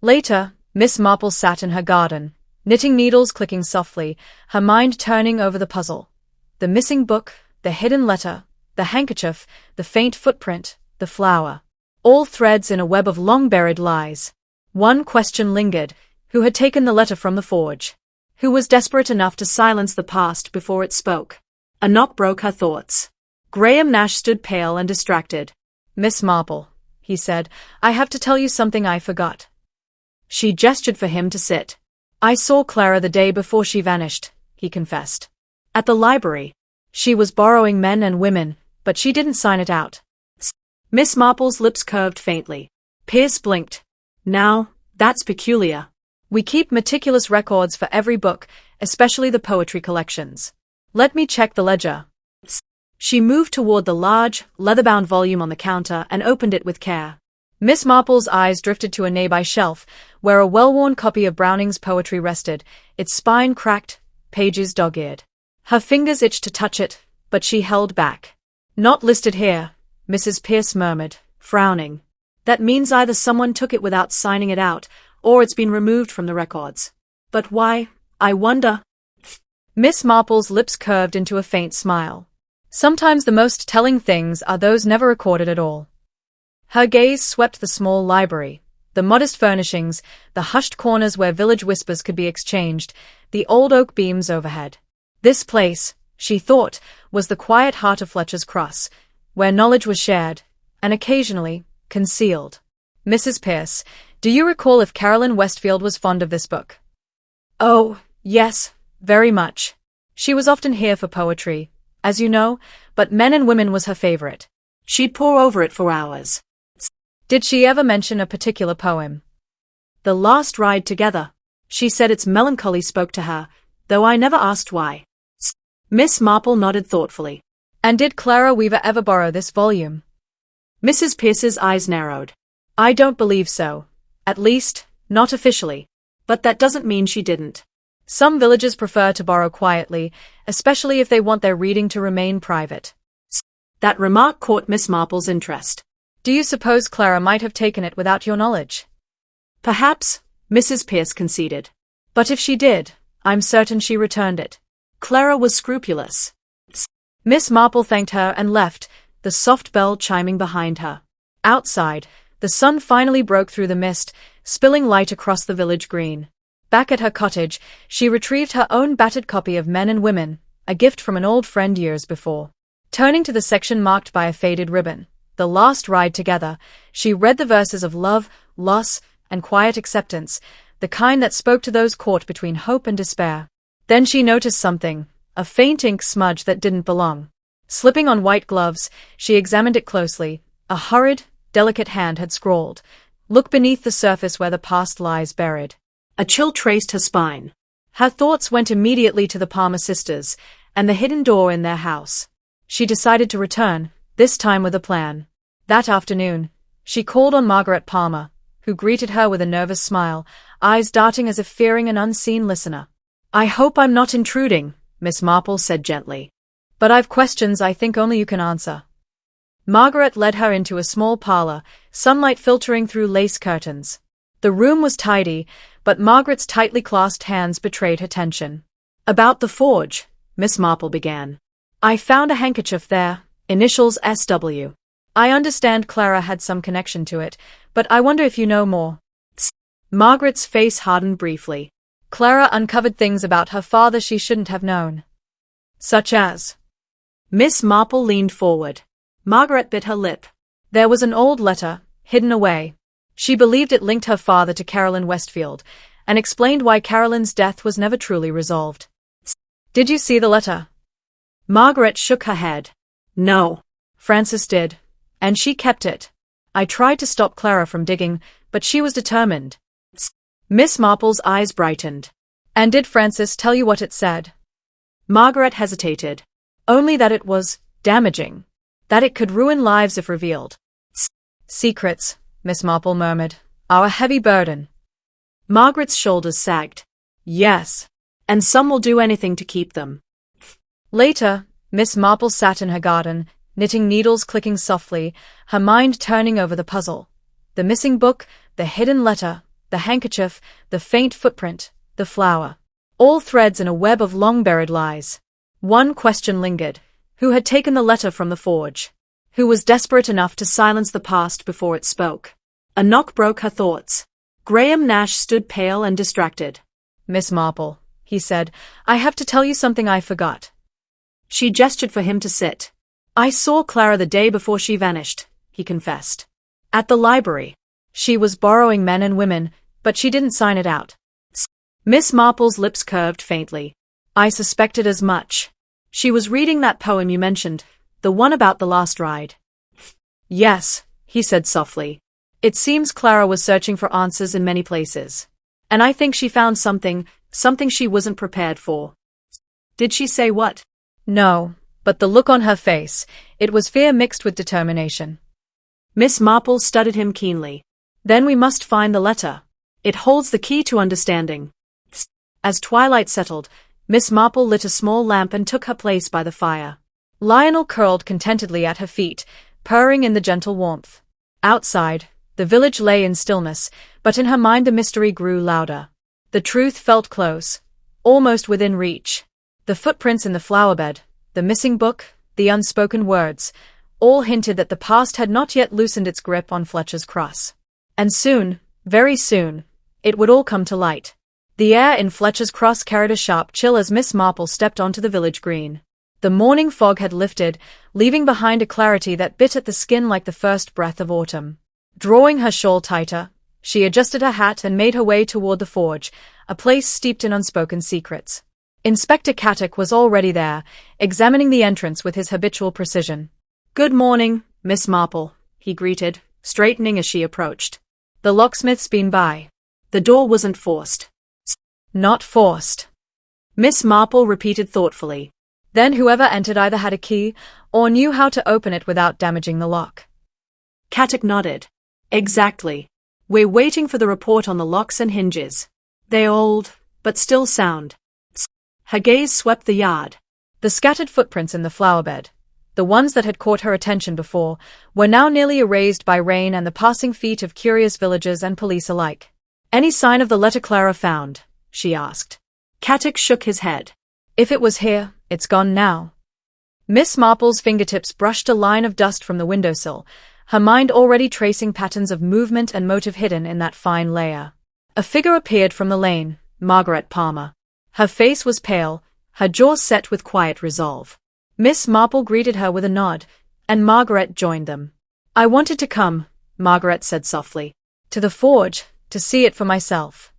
Later, Miss Marple sat in her garden, knitting needles clicking softly, her mind turning over the puzzle. The missing book, the hidden letter, the handkerchief, the faint footprint, the flower. All threads in a web of long-buried lies. One question lingered: who had taken the letter from the forge? Who was desperate enough to silence the past before it spoke? A knock broke her thoughts. Graham Nash stood pale and distracted. "Miss Marple," he said, "I have to tell you something I forgot." She gestured for him to sit. "I saw Clara the day before she vanished," he confessed. "At the library. She was borrowing Men and Women, but she didn't sign it out." Miss Marple's lips curved faintly. Pierce blinked. "Now, that's peculiar." "We keep meticulous records for every book, especially the poetry collections. Let me check the ledger." She moved toward the large, leather-bound volume on the counter and opened it with care. Miss Marple's eyes drifted to a nearby shelf, where a well-worn copy of Browning's poetry rested, its spine cracked, pages dog-eared. Her fingers itched to touch it, but she held back. "Not listed here," Mrs. Pierce murmured, frowning. "That means either someone took it without signing it out, or it's been removed from the records. But why, I wonder?" Miss Marple's lips curved into a faint smile. Sometimes the most telling things are those never recorded at all. Her gaze swept the small library, the modest furnishings, the hushed corners where village whispers could be exchanged, the old oak beams overhead. This place, she thought, was the quiet heart of Fletcher's Cross, where knowledge was shared, and occasionally, concealed. "Mrs. Pierce, do you recall if Caroline Westfield was fond of this book?" "Oh, yes, very much. She was often here for poetry, as you know, but Men and Women was her favorite. She'd pore over it for hours." "Did she ever mention a particular poem?" "The Last Ride Together. She said its melancholy spoke to her, though I never asked why." Miss Marple nodded thoughtfully. "And did Clara Weaver ever borrow this volume?" Mrs. Pierce's eyes narrowed. "I don't believe so. At least, not officially. But that doesn't mean she didn't. Some villagers prefer to borrow quietly, especially if they want their reading to remain private." That remark caught Miss Marple's interest. "Do you suppose Clara might have taken it without your knowledge?" "Perhaps," Mrs. Pierce conceded. "But if she did, I'm certain she returned it. Clara was scrupulous." Miss Marple thanked her and left, the soft bell chiming behind her. Outside, the sun finally broke through the mist, spilling light across the village green. Back at her cottage, she retrieved her own battered copy of Men and Women, a gift from an old friend years before. Turning to the section marked by a faded ribbon, The Last Ride Together, she read the verses of love, loss, and quiet acceptance, the kind that spoke to those caught between hope and despair. Then she noticed something, a faint ink smudge that didn't belong. Slipping on white gloves, she examined it closely. A hurried, delicate hand had scrawled, "Look beneath the surface where the past lies buried." A chill traced her spine. Her thoughts went immediately to the Palmer sisters, and the hidden door in their house. She decided to return, this time with a plan. That afternoon, she called on Margaret Palmer, who greeted her with a nervous smile, eyes darting as if fearing an unseen listener. "I hope I'm not intruding," Miss Marple said gently. "But I've questions I think only you can answer." Margaret led her into a small parlor, sunlight filtering through lace curtains. The room was tidy, but Margaret's tightly clasped hands betrayed her tension. "About the forge," Miss Marple began. "I found a handkerchief there, initials SW. I understand Clara had some connection to it, but I wonder if you know more." Margaret's face hardened briefly. Clara uncovered things about her father she shouldn't have known. "Such as?" Miss Marple leaned forward. Margaret bit her lip. "There was an old letter, hidden away. She believed it linked her father to Caroline Westfield, and explained why Caroline's death was never truly resolved." "Did you see the letter?" Margaret shook her head. "No. Frances did, and she kept it. I tried to stop Clara from digging, but she was determined." Miss Marple's eyes brightened. "And did Frances tell you what it said?" Margaret hesitated. "Only that it was damaging. That it could ruin lives if revealed." "Secrets," Miss Marple murmured, "are a heavy burden." Margaret's shoulders sagged. "Yes. And some will do anything to keep them." Later, Miss Marple sat in her garden, knitting needles clicking softly, her mind turning over the puzzle. The missing book, the hidden letter, the handkerchief, the faint footprint, the flower. All threads in a web of long-buried lies. One question lingered. Who had taken the letter from the forge? Who was desperate enough to silence the past before it spoke? A knock broke her thoughts. Graham Nash stood pale and distracted. "Miss Marple," he said, "I have to tell you something I forgot." She gestured for him to sit. "I saw Clara the day before she vanished," he confessed. "At the library. She was borrowing Men and Women, but she didn't sign it out." Miss Marple's lips curved faintly. "I suspected as much. She was reading that poem you mentioned, the one about the last ride." "Yes," he said softly. "It seems Clara was searching for answers in many places. And I think she found something she wasn't prepared for." "Did she say what?" "No, but the look on her face, it was fear mixed with determination." Miss Marple studied him keenly. Then we must find the letter. It holds the key to understanding. As twilight settled, Miss Marple lit a small lamp and took her place by the fire. Lionel curled contentedly at her feet, purring in the gentle warmth. Outside, the village lay in stillness, but in her mind the mystery grew louder. The truth felt close, almost within reach. The footprints in the flowerbed, the missing book, the unspoken words, all hinted that the past had not yet loosened its grip on Fletcher's Cross. And soon, very soon, it would all come to light. The air in Fletcher's Cross carried a sharp chill as Miss Marple stepped onto the village green. The morning fog had lifted, leaving behind a clarity that bit at the skin like the first breath of autumn. Drawing her shawl tighter, she adjusted her hat and made her way toward the forge, a place steeped in unspoken secrets. Inspector Cattock was already there, examining the entrance with his habitual precision. "Good morning, Miss Marple," he greeted, straightening as she approached. "The locksmith's been by." The door wasn't forced. "Not forced," Miss Marple repeated thoughtfully. "Then whoever entered either had a key, or knew how to open it without damaging the lock." Cattock nodded. "Exactly. We're waiting for the report on the locks and hinges. They're old, but still sound." Her gaze swept the yard. The scattered footprints in the flowerbed, the ones that had caught her attention before, were now nearly erased by rain and the passing feet of curious villagers and police alike. "Any sign of the letter Clara found?" she asked. Cattock shook his head. "If it was here, it's gone now." Miss Marple's fingertips brushed a line of dust from the windowsill, her mind already tracing patterns of movement and motive hidden in that fine layer. A figure appeared from the lane, Margaret Palmer. Her face was pale, her jaw set with quiet resolve. Miss Marple greeted her with a nod, and Margaret joined them. "I wanted to come," Margaret said softly, "to the forge, to see it for myself."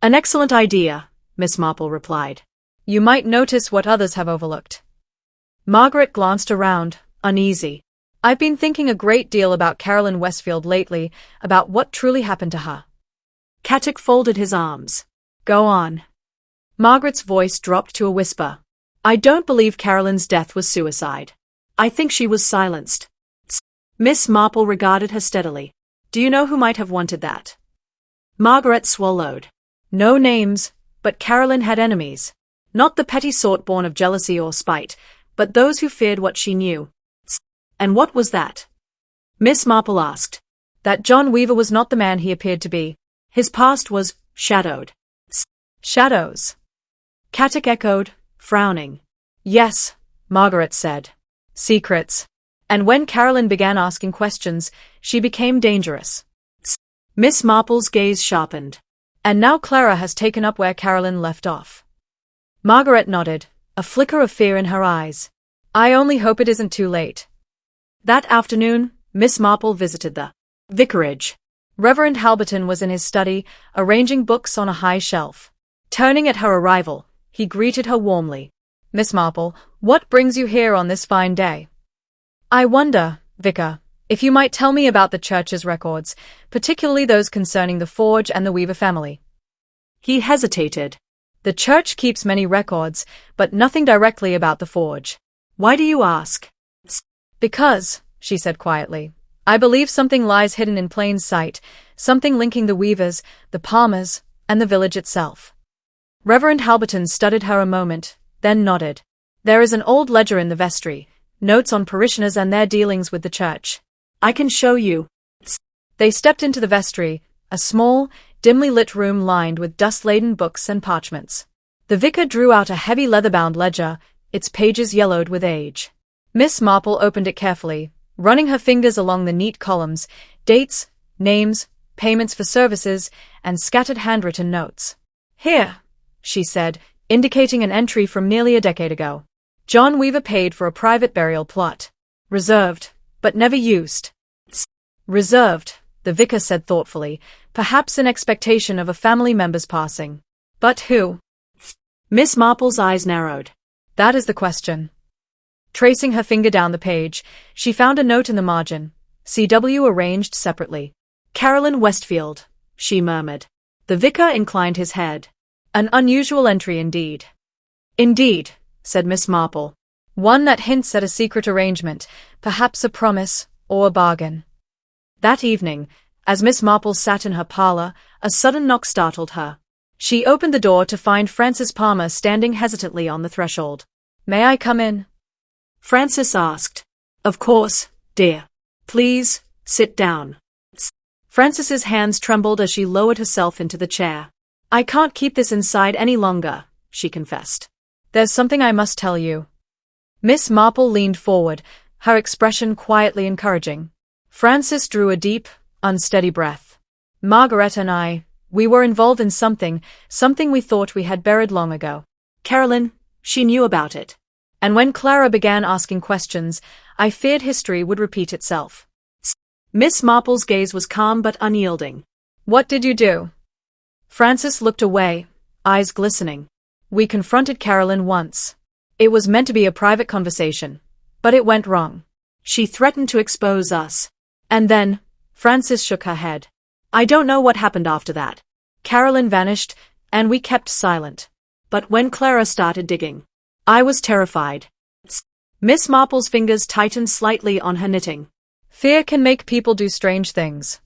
"An excellent idea," Miss Marple replied. "You might notice what others have overlooked." Margaret glanced around, uneasy. "I've been thinking a great deal about Caroline Westfield lately, about what truly happened to her." Cattock folded his arms. "Go on." Margaret's voice dropped to a whisper. "I don't believe Caroline's death was suicide. I think she was silenced." Miss Marple regarded her steadily. "Do you know who might have wanted that?" Margaret swallowed. "No names, but Caroline had enemies. Not the petty sort born of jealousy or spite, but those who feared what she knew." "And what was that?" Miss Marple asked. "That John Weaver was not the man he appeared to be. His past was shadowed." "Shadows?" Cattock echoed, frowning. "Yes," Margaret said. "Secrets. And when Caroline began asking questions, she became dangerous." Miss Marple's gaze sharpened. "And now Clara has taken up where Caroline left off." Margaret nodded, a flicker of fear in her eyes. "I only hope it isn't too late." That afternoon, Miss Marple visited the vicarage. Reverend Halberton was in his study, arranging books on a high shelf. Turning at her arrival, he greeted her warmly. "Miss Marple, what brings you here on this fine day?" "I wonder, Vicar, if you might tell me about the church's records, particularly those concerning the forge and the Weaver family." He hesitated. "The church keeps many records, but nothing directly about the forge." "Why do you ask?" "Because," she said quietly, "I believe something lies hidden in plain sight, something linking the Weavers, the Palmers, and the village itself." Reverend Halberton studied her a moment, then nodded. "There is an old ledger in the vestry, notes on parishioners and their dealings with the church. I can show you." They stepped into the vestry, a small, dimly lit room lined with dust-laden books and parchments. The vicar drew out a heavy leather-bound ledger, its pages yellowed with age. Miss Marple opened it carefully, running her fingers along the neat columns, dates, names, payments for services, and scattered handwritten notes. "Here," she said, indicating an entry from nearly a decade ago. "John Weaver paid for a private burial plot. Reserved, but never used." "Reserved," the vicar said thoughtfully, perhaps in expectation of a family member's passing. "But who?" Miss Marple's eyes narrowed. "That is the question." Tracing her finger down the page, she found a note in the margin, CW arranged separately. "Caroline Westfield," she murmured. The vicar inclined his head. "An unusual entry indeed." "Indeed," said Miss Marple. "One that hints at a secret arrangement, perhaps a promise, or a bargain." That evening, as Miss Marple sat in her parlor, a sudden knock startled her. She opened the door to find Frances Palmer standing hesitantly on the threshold. "May I come in?" Frances asked. "Of course, dear. Please, sit down." Frances's hands trembled as she lowered herself into the chair. "I can't keep this inside any longer," she confessed. "There's something I must tell you." Miss Marple leaned forward, her expression quietly encouraging. Frances drew a deep, unsteady breath. "Margaret and we were involved in something we thought we had buried long ago." Carolyn, she knew about it. And when Clara began asking questions, I feared history would repeat itself. Miss Marple's gaze was calm but unyielding. "What did you do?" Frances looked away, eyes glistening. "We confronted Carolyn once. It was meant to be a private conversation, but it went wrong. She threatened to expose us. And then," Frances shook her head. "I don't know what happened after that. Carolyn vanished, and we kept silent. But when Clara started digging, I was terrified." Miss Marple's fingers tightened slightly on her knitting. "Fear can make people do strange things."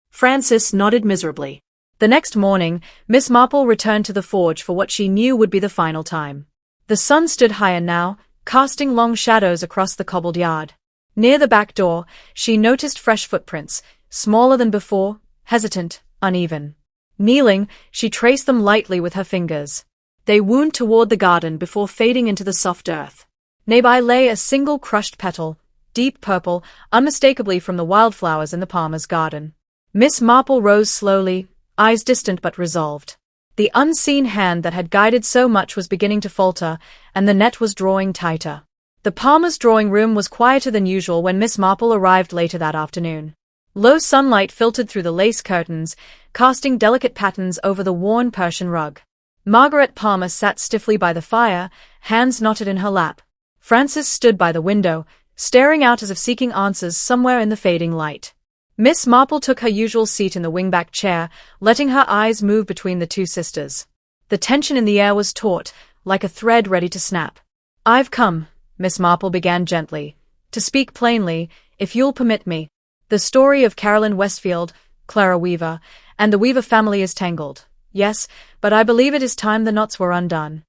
Frances nodded miserably. The next morning, Miss Marple returned to the forge for what she knew would be the final time. The sun stood higher now, casting long shadows across the cobbled yard. Near the back door, she noticed fresh footprints, smaller than before, hesitant, uneven. Kneeling, she traced them lightly with her fingers. They wound toward the garden before fading into the soft earth. Nearby lay a single crushed petal, deep purple, unmistakably from the wildflowers in the Palmer's garden. Miss Marple rose slowly, eyes distant but resolved. The unseen hand that had guided so much was beginning to falter, and the net was drawing tighter. The Palmer's drawing room was quieter than usual when Miss Marple arrived later that afternoon. Low sunlight filtered through the lace curtains, casting delicate patterns over the worn Persian rug. Margaret Palmer sat stiffly by the fire, hands knotted in her lap. Frances stood by the window, staring out as if seeking answers somewhere in the fading light. Miss Marple took her usual seat in the wingback chair, letting her eyes move between the two sisters. The tension in the air was taut, like a thread ready to snap. "I've come," Miss Marple began gently, "to speak plainly, if you'll permit me. The story of Carolyn Westfield, Clara Weaver, and the Weaver family is tangled. Yes, but I believe it is time the knots were undone."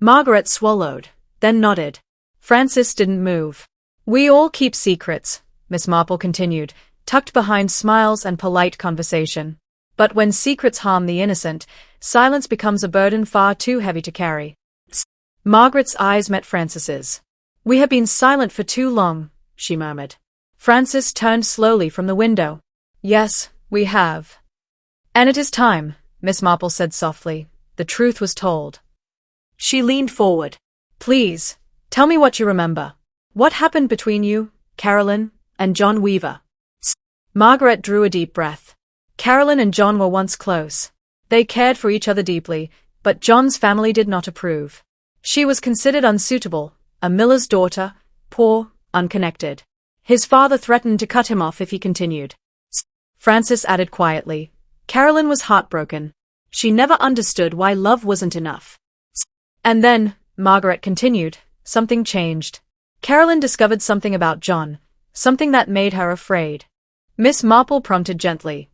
Margaret swallowed, then nodded. Frances didn't move. "We all keep secrets," Miss Marple continued, tucked behind smiles and polite conversation. "But when secrets harm the innocent, silence becomes a burden far too heavy to carry." Margaret's eyes met Frances's. "We have been silent for too long," she murmured. Frances turned slowly from the window. "Yes, we have. And it is time," Miss Marple said softly. "The truth was told." She leaned forward. "Please, tell me what you remember. What happened between you, Carolyn, and John Weaver?" Margaret drew a deep breath. Carolyn and John were once close. They cared for each other deeply, but John's family did not approve. She was considered unsuitable, a miller's daughter, poor, unconnected. His father threatened to cut him off if he continued. Frances added quietly. Carolyn was heartbroken. She never understood why love wasn't enough. And then, Margaret continued, something changed. Carolyn discovered something about John, something that made her afraid. Miss Marple prompted gently.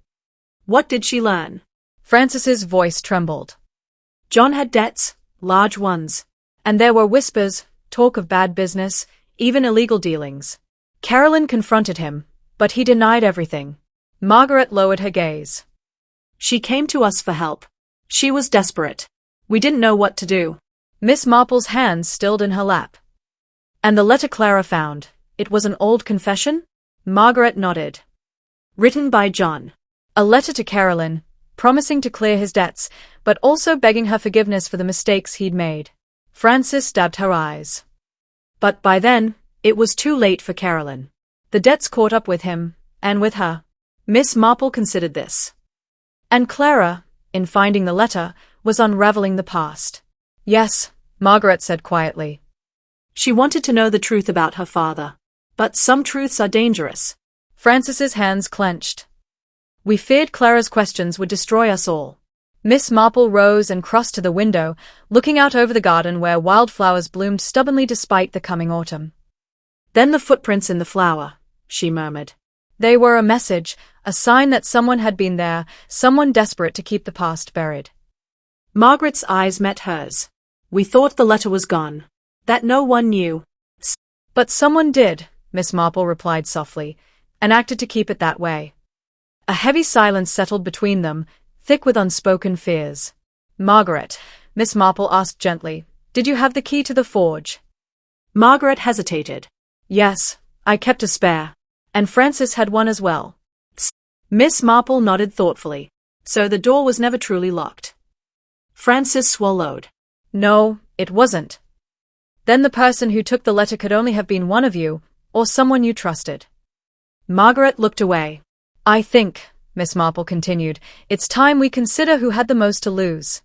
What did she learn? Frances's voice trembled. John had debts, large ones. And there were whispers, talk of bad business, even illegal dealings. Carolyn confronted him, but he denied everything. Margaret lowered her gaze. She came to us for help. She was desperate. We didn't know what to do. Miss Marple's hands stilled in her lap. And the letter Clara found, it was an old confession? Margaret nodded. Written by John. A letter to Carolyn, promising to clear his debts, but also begging her forgiveness for the mistakes he'd made. Frances dabbed her eyes. But by then, it was too late for Carolyn. The debts caught up with him, and with her. Miss Marple considered this. And Clara, in finding the letter, was unraveling the past. Yes, Margaret said quietly. She wanted to know the truth about her father. But some truths are dangerous. Frances's hands clenched. We feared Clara's questions would destroy us all. Miss Marple rose and crossed to the window, looking out over the garden where wildflowers bloomed stubbornly despite the coming autumn. Then the footprints in the flower, she murmured. They were a message, a sign that someone had been there, someone desperate to keep the past buried. Margaret's eyes met hers. We thought the letter was gone. That no one knew. But someone did, Miss Marple replied softly, and acted to keep it that way. A heavy silence settled between them, thick with unspoken fears. Margaret, Miss Marple asked gently, did you have the key to the forge? Margaret hesitated. Yes, I kept a spare. And Francis had one as well. Miss Marple nodded thoughtfully. So the door was never truly locked. Francis swallowed. No, it wasn't. Then the person who took the letter could only have been one of you, or someone you trusted. Margaret looked away. I think, Miss Marple continued, it's time we consider who had the most to lose.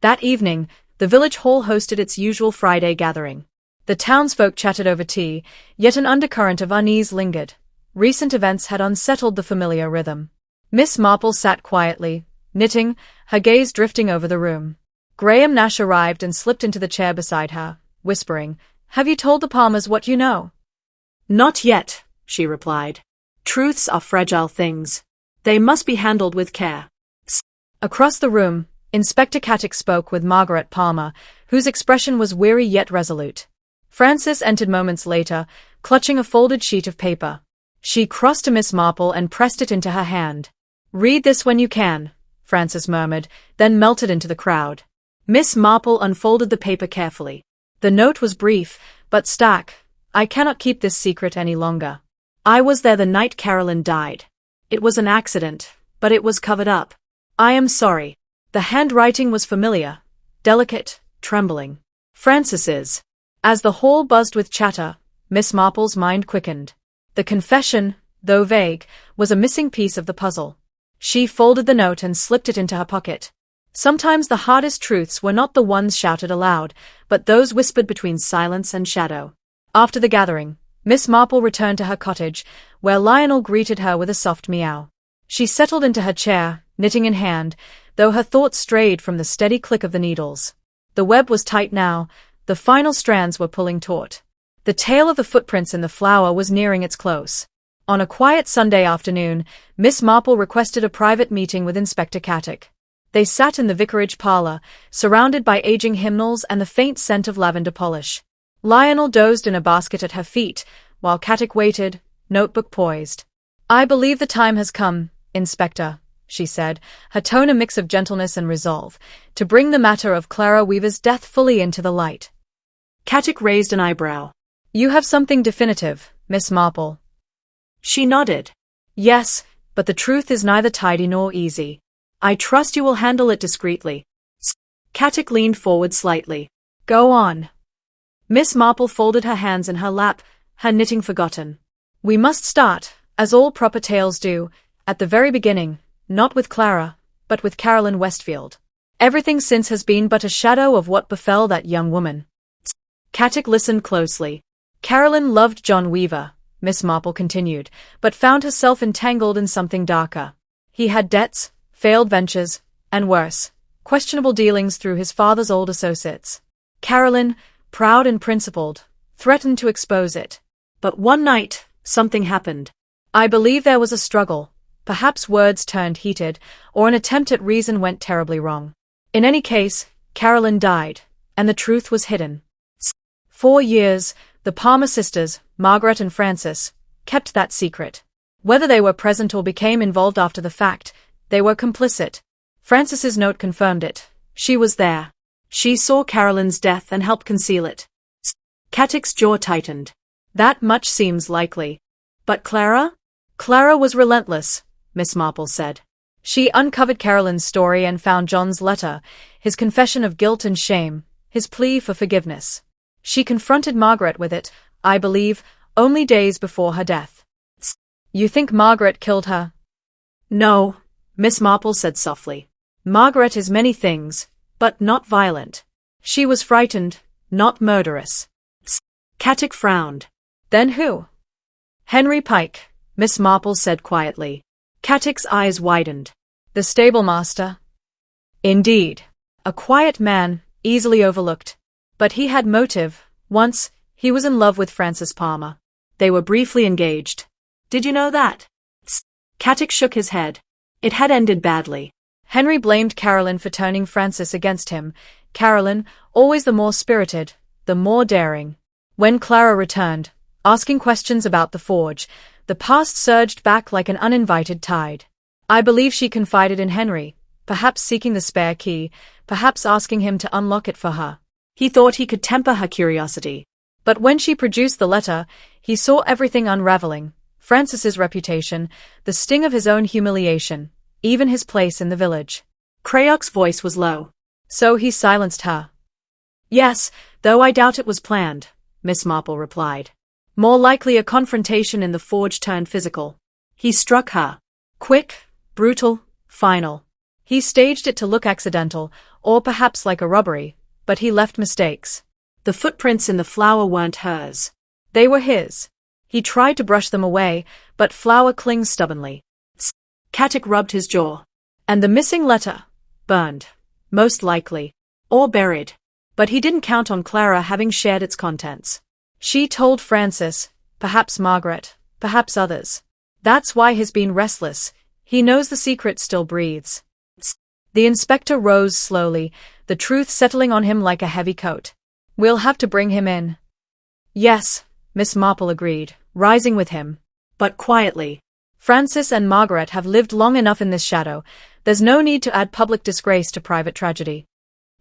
That evening, the village hall hosted its usual Friday gathering. The townsfolk chatted over tea, yet an undercurrent of unease lingered. Recent events had unsettled the familiar rhythm. Miss Marple sat quietly, knitting, her gaze drifting over the room. Graham Nash arrived and slipped into the chair beside her, whispering, Have you told the Palmers what you know? Not yet, she replied. Truths are fragile things. They must be handled with care. Across the room, Inspector Cattick spoke with Margaret Palmer, whose expression was weary yet resolute. Frances entered moments later, clutching a folded sheet of paper. She crossed to Miss Marple and pressed it into her hand. Read this when you can, Frances murmured, then melted into the crowd. Miss Marple unfolded the paper carefully. The note was brief, but stark. I cannot keep this secret any longer. I was there the night Carolyn died. It was an accident, but it was covered up. I am sorry. The handwriting was familiar, delicate, trembling. Frances's. As the hall buzzed with chatter, Miss Marple's mind quickened. The confession, though vague, was a missing piece of the puzzle. She folded the note and slipped it into her pocket. Sometimes the hardest truths were not the ones shouted aloud, but those whispered between silence and shadow. After the gathering, Miss Marple returned to her cottage, where Lionel greeted her with a soft meow. She settled into her chair, knitting in hand, though her thoughts strayed from the steady click of the needles. The web was tight now, the final strands were pulling taut. The tale of the footprints in the flower was nearing its close. On a quiet Sunday afternoon, Miss Marple requested a private meeting with Inspector Cattick. They sat in the vicarage parlor, surrounded by aging hymnals and the faint scent of lavender polish. Lionel dozed in a basket at her feet, while Cattick waited, notebook poised. I believe the time has come, Inspector, she said, her tone a mix of gentleness and resolve, to bring the matter of Clara Weaver's death fully into the light. Cattick raised an eyebrow. You have something definitive, Miss Marple. She nodded. Yes, but the truth is neither tidy nor easy. I trust you will handle it discreetly. Cattick leaned forward slightly. Go on. Miss Marple folded her hands in her lap, her knitting forgotten. We must start, as all proper tales do, at the very beginning, not with Clara, but with Carolyn Westfield. Everything since has been but a shadow of what befell that young woman. Cattick listened closely. Carolyn loved John Weaver, Miss Marple continued, but found herself entangled in something darker. He had debts, failed ventures, and worse, questionable dealings through his father's old associates. Carolyn, proud and principled, threatened to expose it. But one night, something happened. I believe there was a struggle. Perhaps words turned heated, or an attempt at reason went terribly wrong. In any case, Carolyn died, and the truth was hidden. 4 years, the Palmer sisters, Margaret and Frances, kept that secret. Whether they were present or became involved after the fact, they were complicit. Frances's note confirmed it. She was there. She saw Carolyn's death and helped conceal it. Cattick's jaw tightened. That much seems likely. But Clara? Clara was relentless, Miss Marple said. She uncovered Carolyn's story and found John's letter, his confession of guilt and shame, his plea for forgiveness. She confronted Margaret with it, I believe, only days before her death. You think Margaret killed her? No, Miss Marple said softly. Margaret is many things, but not violent. She was frightened, not murderous. Cattick frowned. Then who? Henry Pike, Miss Marple said quietly. Cattick's eyes widened. The stablemaster? Indeed. A quiet man, easily overlooked. But he had motive. Once, he was in love with Frances Palmer. They were briefly engaged. Did you know that? Katic shook his head. It had ended badly. Henry blamed Carolyn for turning Francis against him. Carolyn, always the more spirited, the more daring. When Clara returned, asking questions about the forge, the past surged back like an uninvited tide. I believe she confided in Henry, perhaps seeking the spare key, perhaps asking him to unlock it for her. He thought he could temper her curiosity. But when she produced the letter, he saw everything unraveling. Francis's reputation, the sting of his own humiliation, even his place in the village. Krayok's voice was low. So he silenced her. Yes, though I doubt it was planned, Miss Marple replied. More likely a confrontation in the forge turned physical. He struck her. Quick, brutal, final. He staged it to look accidental, or perhaps like a robbery, but he left mistakes. The footprints in the flower weren't hers. They were his. He tried to brush them away, but flower clings stubbornly. Katic rubbed his jaw. And the missing letter? Burned. Most likely. Or buried. But he didn't count on Clara having shared its contents. She told Francis, perhaps Margaret, perhaps others. That's why he's been restless. He knows the secret still breathes. The inspector rose slowly, the truth settling on him like a heavy coat. We'll have to bring him in. Yes, Miss Marple agreed, rising with him. But quietly. Francis and Margaret have lived long enough in this shadow. There's no need to add public disgrace to private tragedy.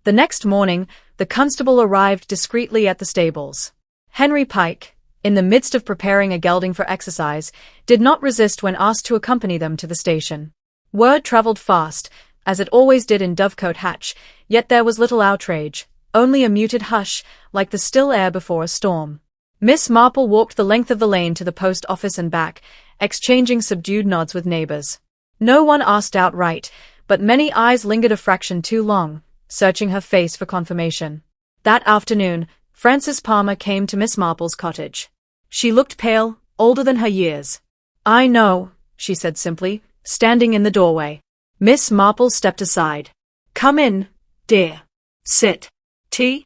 The next morning, the constable arrived discreetly at the stables. Henry Pike, in the midst of preparing a gelding for exercise, did not resist when asked to accompany them to the station. Word travelled fast, as it always did in Dovecote Hatch, yet there was little outrage, only a muted hush, like the still air before a storm. Miss Marple walked the length of the lane to the post office and back, exchanging subdued nods with neighbors. No one asked outright, but many eyes lingered a fraction too long, searching her face for confirmation. That afternoon, Frances Palmer came to Miss Marple's cottage. She looked pale, older than her years. I know, she said simply, standing in the doorway. Miss Marple stepped aside. Come in, dear. Sit. Tea?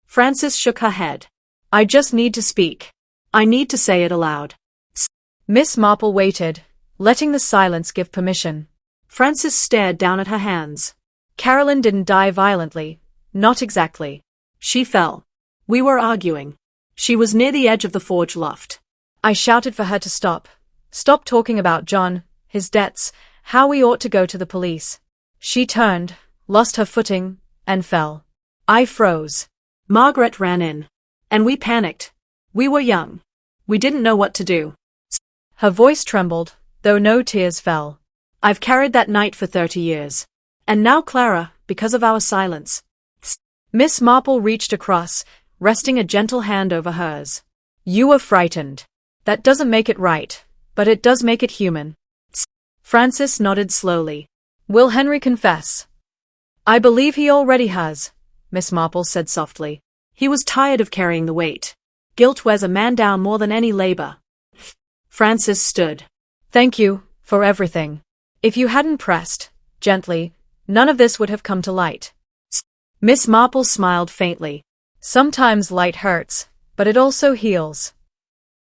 Frances shook her head. I just need to speak. I need to say it aloud. Miss Marple waited, letting the silence give permission. Frances stared down at her hands. Carolyn didn't die violently. Not exactly. She fell. We were arguing. She was near the edge of the forge loft. I shouted for her to stop. Stop talking about John, his debts, how we ought to go to the police. She turned, lost her footing, and fell. I froze. Margaret ran in. And we panicked. We were young. We didn't know what to do. Her voice trembled, though no tears fell. I've carried that night for 30 years. And now Clara, because of our silence. Miss Marple reached across, resting a gentle hand over hers. You were frightened. That doesn't make it right, but it does make it human. Frances nodded slowly. Will Henry confess? I believe he already has, Miss Marple said softly. He was tired of carrying the weight. Guilt wears a man down more than any labor. Frances stood. Thank you, for everything. If you hadn't pressed, gently, none of this would have come to light. Miss Marple smiled faintly. Sometimes light hurts, but it also heals.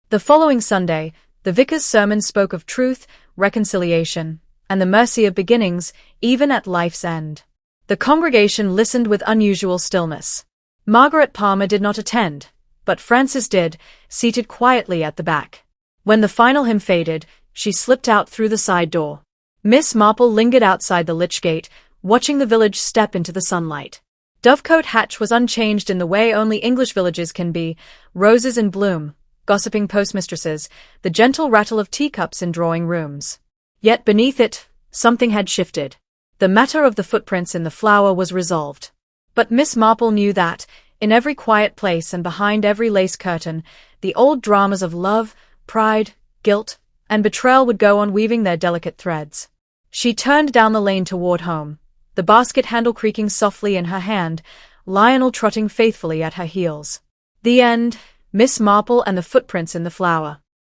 The following Sunday, the vicar's sermon spoke of truth, reconciliation, and the mercy of beginnings, even at life's end. The congregation listened with unusual stillness. Margaret Palmer did not attend, but Frances did, seated quietly at the back. When the final hymn faded, she slipped out through the side door. Miss Marple lingered outside the lich gate, watching the village step into the sunlight. Dovecote Hatch was unchanged in the way only English villages can be, roses in bloom, gossiping postmistresses, the gentle rattle of teacups in drawing rooms. Yet beneath it, something had shifted. The matter of the footprints in the flower was resolved. But Miss Marple knew that, in every quiet place and behind every lace curtain, the old dramas of love, pride, guilt, and betrayal would go on weaving their delicate threads. She turned down the lane toward home, the basket handle creaking softly in her hand, Lionel trotting faithfully at her heels. The end, Miss Marple and the footprints in the flower.